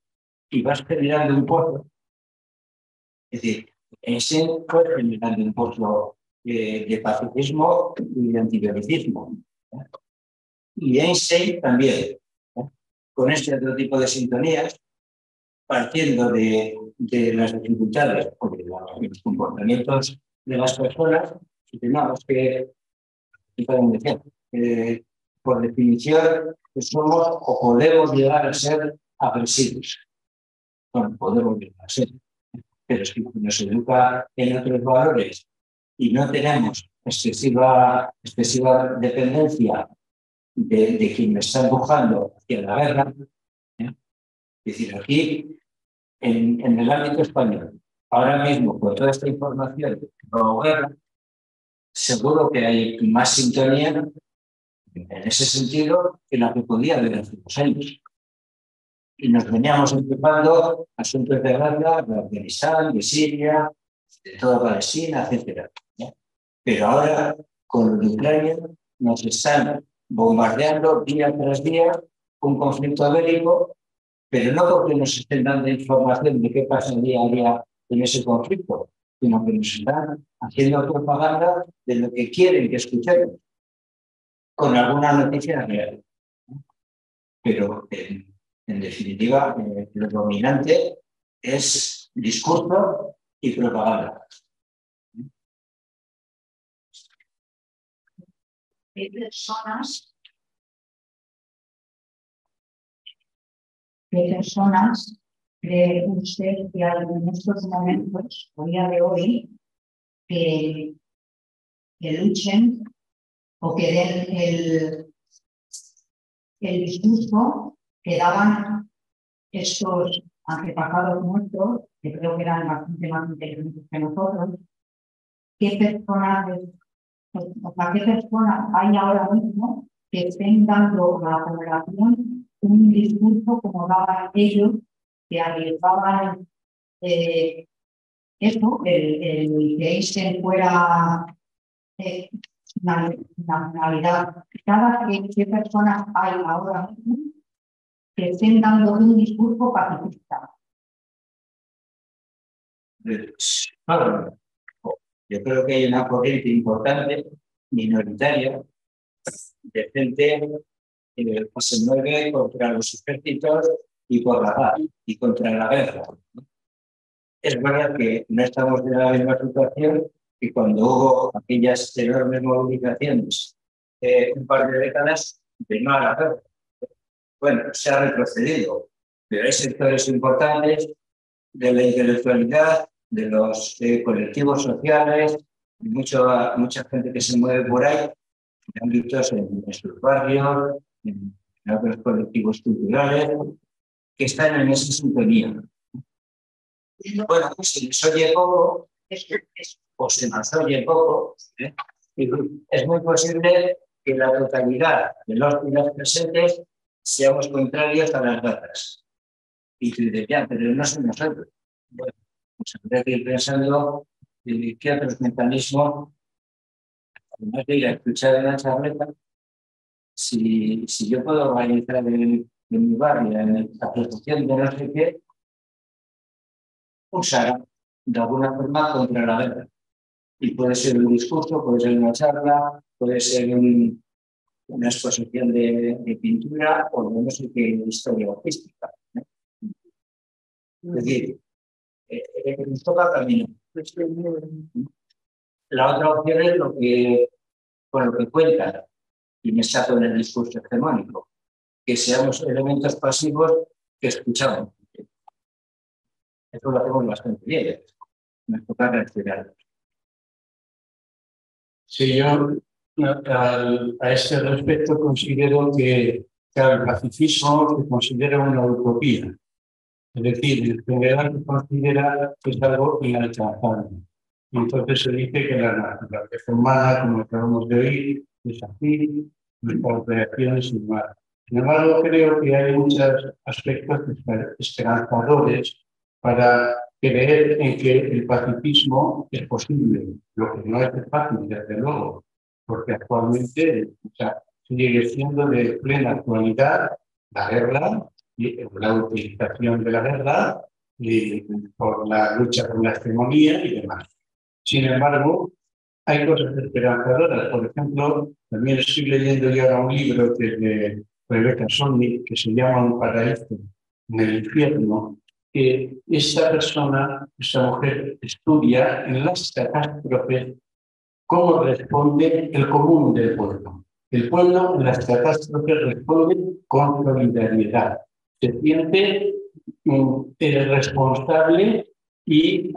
y vas generando un pozo. Es decir, ese fue generando un pozo de pacifismo y de antibelicismo. Y Einstein también, con este otro tipo de sintonías, partiendo de las dificultades o de los comportamientos de las personas, tenemos que, por definición, somos o podemos llegar a ser agresivos. Bueno, podemos llegar a ser, pero si nos educa en otros valores y no tenemos excesiva dependencia de quien me está empujando hacia la guerra, es decir, aquí, en el ámbito español, ahora mismo, con toda esta información de guerra, seguro que hay más sintonía en ese sentido que la que podía haber hace 2 años. Y nos veníamos empujando asuntos de guerra, de Afganistán, de Siria, de toda Palestina, etc. Pero ahora, con Ucrania, nos están bombardeando día tras día un conflicto bélico, pero no porque nos estén dando información de qué pasa día a día en ese conflicto, sino que nos están haciendo propaganda de lo que quieren que escuchemos, con alguna noticia real. Pero, en definitiva, lo dominante es discurso y propaganda. Hay personas, cree usted que hay en estos momentos, a día de hoy, que luchen o que den el discurso que daban estos antepasados nuestros, que creo que eran bastante más inteligentes que nosotros? ¿Qué personas hay ahora mismo que estén dando a la población un discurso como daban ellos, que arriesgaban esto, el que Einstein fuera nacionalidad? ¿Qué personas hay ahora mismo que estén dando un discurso pacifista? Claro, yo creo que hay una corriente importante, minoritaria, de gente que se mueve contra los ejércitos y por la paz y contra la guerra. Es verdad que no estamos en la misma situación que cuando hubo aquellas enormes movilizaciones un par de décadas de no a la guerra. Bueno, se ha retrocedido, pero hay sectores importantes de la intelectualidad, de los colectivos sociales, mucha gente que se mueve por ahí, en ámbitos en sus barrios, en otros colectivos culturales, que están en esa sintonía. Bueno, pues si les oye poco, o se nos oye poco, es muy posible que la totalidad de los y las presentes seamos contrarios a las datas. Y tú dices, ya, pero no somos nosotros. Bueno, pues habría que ir pensando qué otros mecanismos, además de ir a escuchar una charleta, si yo puedo organizar en mi barrio, en la asociación de no sé qué, usar de alguna forma contra la guerra. Y puede ser un discurso, puede ser una charla, puede ser una exposición de pintura o de no sé qué historia artística. Es decir, nos toca camino. La otra opción es con lo que cuentan y me saco en el discurso hegemónico, que seamos elementos pasivos que escuchamos. Eso lo hacemos bastante bien. Nos toca reaccionar. Sí, yo a este respecto considero que el pacifismo se considera una utopía. Es decir, en general se considera que es algo inalcanzable. Y entonces se dice que la naturaleza humana, como acabamos de oír, es así, nuestras reacciones y demás. Sin embargo, creo que hay muchos aspectos esperanzadores para creer en que el pacifismo es posible, lo que no es fácil, desde luego, porque actualmente sigue siendo de plena actualidad la guerra y la utilización de la guerra y por la lucha con la hegemonía y demás. Sin embargo, hay cosas esperanzadoras. Por ejemplo, también estoy leyendo yo ahora un libro que es de Rebecca Solnit, que se llama Un paraíso en el infierno, que esa persona, esa mujer, estudia en las catástrofes cómo responde el común del pueblo. El pueblo en las catástrofes responde con solidaridad. Se siente responsable y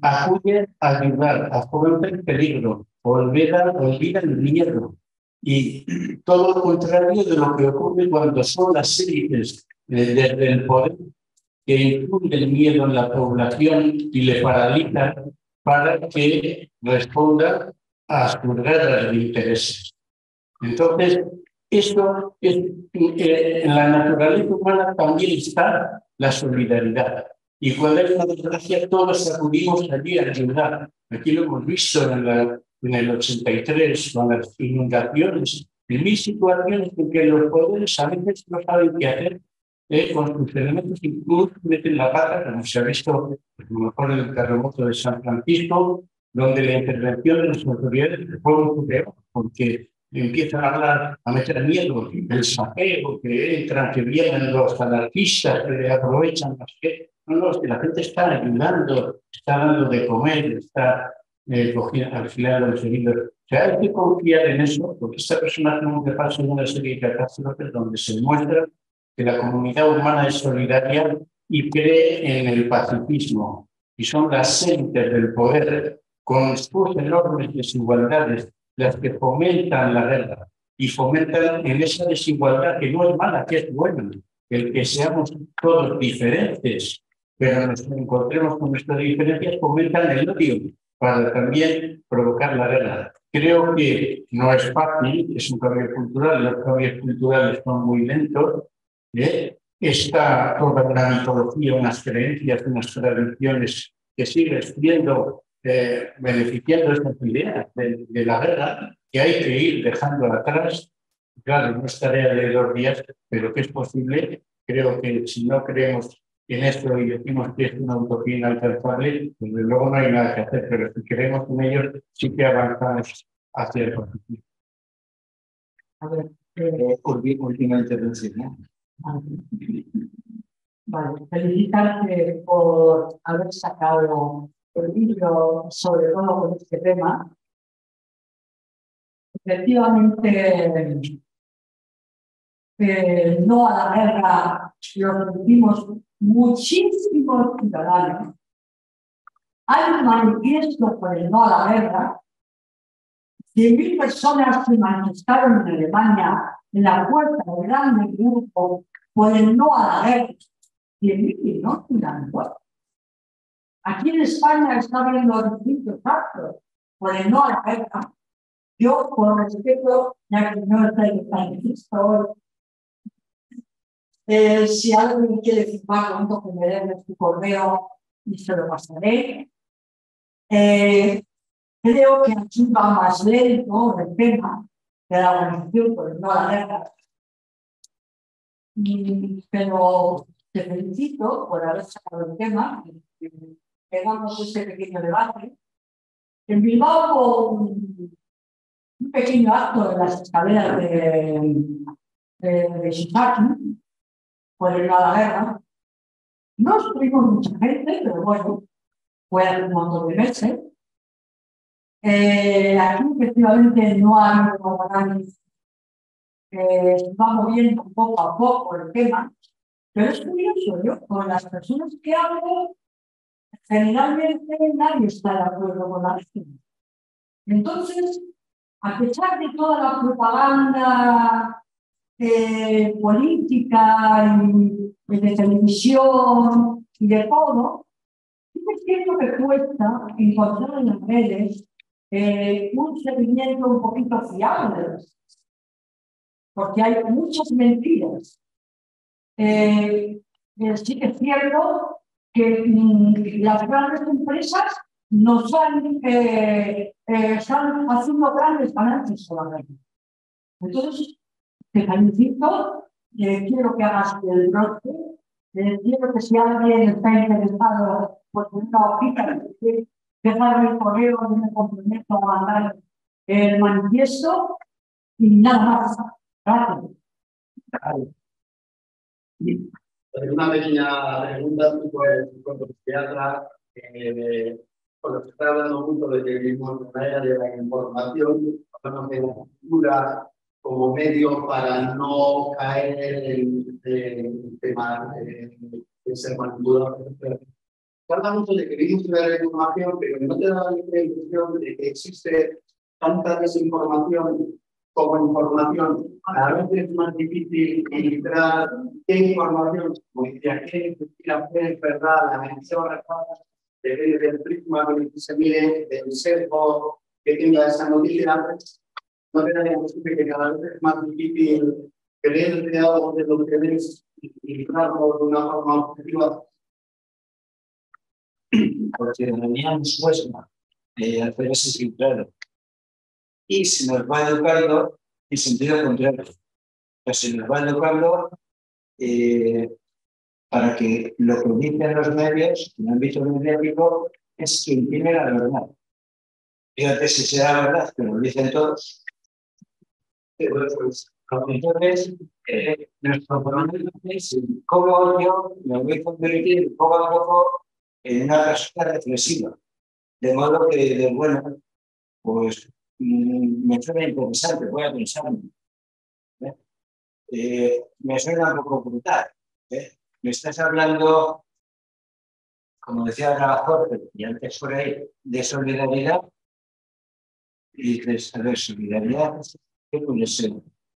acude a ayudar, a afrontar el peligro, olvida el miedo. Y todo lo contrario de lo que ocurre cuando son las élites desde el poder que infunde el miedo en la población y le paraliza para que responda a sus guerras de intereses. Entonces, esto es, en la naturaleza humana también está la solidaridad. Y cuando hay una desgracia, todos acudimos allí a ayudar. Aquí lo hemos visto en el 83, con las inundaciones. En mis situaciones en que los poderes a veces no saben qué hacer con sus elementos, incluso meten la pata, como se ha visto, a lo mejor en el terremoto de San Francisco, donde la intervención de las autoridades fue muy peor, porque empiezan a hablar, a meter miedo, el saqueo, que entran, que vienen los anarquistas, que aprovechan las que... No, es que la gente está ayudando, está dando de comer, está alquilando los heridos. O sea, hay que confiar en eso, porque esta persona tiene que pasar una serie de catástrofes donde se muestra que la comunidad humana es solidaria y cree en el pacifismo. Y son las élites del poder, con sus enormes desigualdades, las que fomentan la guerra y fomentan en esa desigualdad que no es mala, que es buena, el que seamos todos diferentes, pero nos encontremos con nuestras diferencias, fomentan el odio para también provocar la guerra. Creo que no es fácil, es un cambio cultural, los cambios culturales son muy lentos. Está toda una mitología, unas creencias, unas tradiciones que siguen siendo beneficiando estas ideas de la guerra, que hay que ir dejando atrás. Claro, no es tarea de 2 días, pero que es posible. Creo que si no creemos en esto y decimos que es una utopía inalcanzable, pues luego no hay nada que hacer, pero si creemos en ello, sí que avanzamos hacia el positivo. A ver, Última intervención, ¿no? Vale, felicitarte por haber sacado el libro, sobre todo con este tema. Efectivamente, no a la guerra lo sentimos muchísimos ciudadanos. Hay un manifiesto por el no a la guerra. 100.000 personas se manifestaron en Alemania en la puerta del gran grupo por el no a la guerra. 100.000, ¿no? Aquí en España está habiendo distintos actos por el no a la guerra. Yo, por respeto, ya que no estoy manifiesto, si alguien quiere firmar con que me den su correo y se lo pasaré. Creo que aquí va más lento el tema de la organización por el no a la guerra. Pero te felicito por haber sacado el tema y pegamos este pequeño debate. En Bilbao hubo un pequeño acto en las escaleras de Shizaki por el no a la guerra. No estuvimos mucha gente, pero bueno, fue hace un montón de meses. Aquí efectivamente no hay grandes, se va moviendo poco a poco el tema, pero es curioso, yo con las personas que hablo, generalmente nadie está de acuerdo con la región. Entonces, a pesar de toda la propaganda política y de televisión y de todo, es cierto que cuesta encontrar en las redes un seguimiento un poquito fiable, porque hay muchas mentiras. Sí que es cierto que las grandes empresas no están haciendo grandes ganancias solamente. Entonces, te felicito, quiero que hagas el broche, quiero que si alguien está interesado, pues en una hojita, dejarme el correo, yo me comprometo a mandar el manifiesto y nada más. Gracias. Una pequeña pregunta, tú como psiquiatra, porque se está hablando mucho de que vivimos en la era de la información, hablamos de la cultura como medio para no caer en el tema de ser manipulado. Se habla mucho de que vivimos en la era de la información, pero no te da la impresión de que existe tanta desinformación como información. A veces es más difícil filtrar qué información, como decía, qué es verdad, la mentira, depende del prisma con el que se mire, del sesgo que tenga esa noticia. No te da la impresión de que cada vez es más difícil creerte algo de lo que ves y filtrarlo de una forma objetiva. Porque teníamos fuerza de hacer ese filtrado. Y se nos va educando en sentido contrario. Pues se nos va educando para que lo que dicen los medios, en el ámbito mediático, es quien tiene la verdad. Fíjate si será la verdad, que lo dicen todos. Entonces, nuestro problema es cómo yo me voy convirtiendo poco a poco en una persona reflexiva. De modo que, bueno, pues me suena interesante, voy a pensarlo. Me suena un poco brutal. Me estás hablando, como decía Jorge, y antes por ahí, de solidaridad. Y dices, a ver, solidaridad, ¿qué puede ser?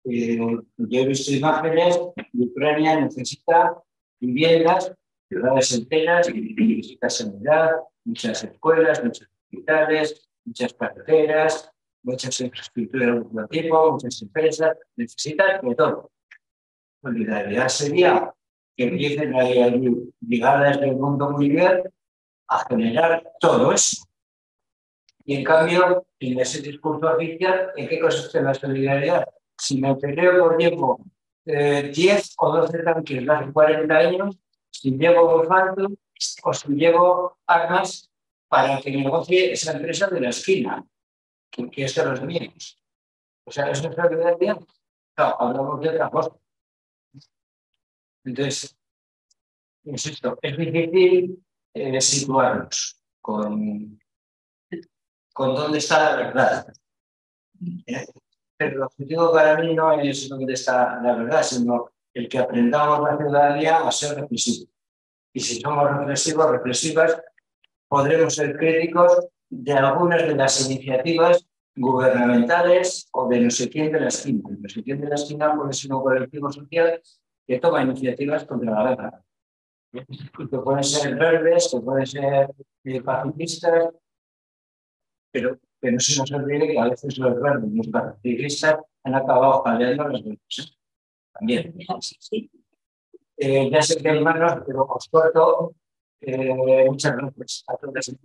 Yo he visto imágenes de Ucrania, necesita viviendas, ciudades enteras, necesita sanidad, muchas escuelas, muchos hospitales, muchas carreteras, muchas infraestructuras de todo tipo, muchas empresas, necesitan de todo. Solidaridad sería que empiecen a ir brigadas del mundo mundial a generar todo eso. Y en cambio, en ese discurso oficial, ¿en qué consiste la solidaridad? Si me peleo por llevo 10 o 12 tanques de hace 40 años, si llevo infantos o si llevo armas para que negocie esa empresa de la esquina, que es de los míos. O sea, ¿eso es solidaridad? No, hablamos de otra cosa. Entonces, insisto, es difícil situarnos con dónde está la verdad. Pero el objetivo para mí no es dónde está la verdad, sino el que aprendamos la ciudadanía a ser reflexivos. Y si somos reflexivos, reflexivas, podremos ser críticos de algunas de las iniciativas gubernamentales o de no sé quién de la esquina. No sé quién de la esquina puede ser un colectivo social que toma iniciativas contra la guerra. Que pueden ser verdes, que pueden ser pacifistas, pero que no se nos olvide que a veces los verdes, los pacifistas, han acabado jaleando las verdes. También. Ya sé que hay manos, pero os corto. Muchas gracias a todos.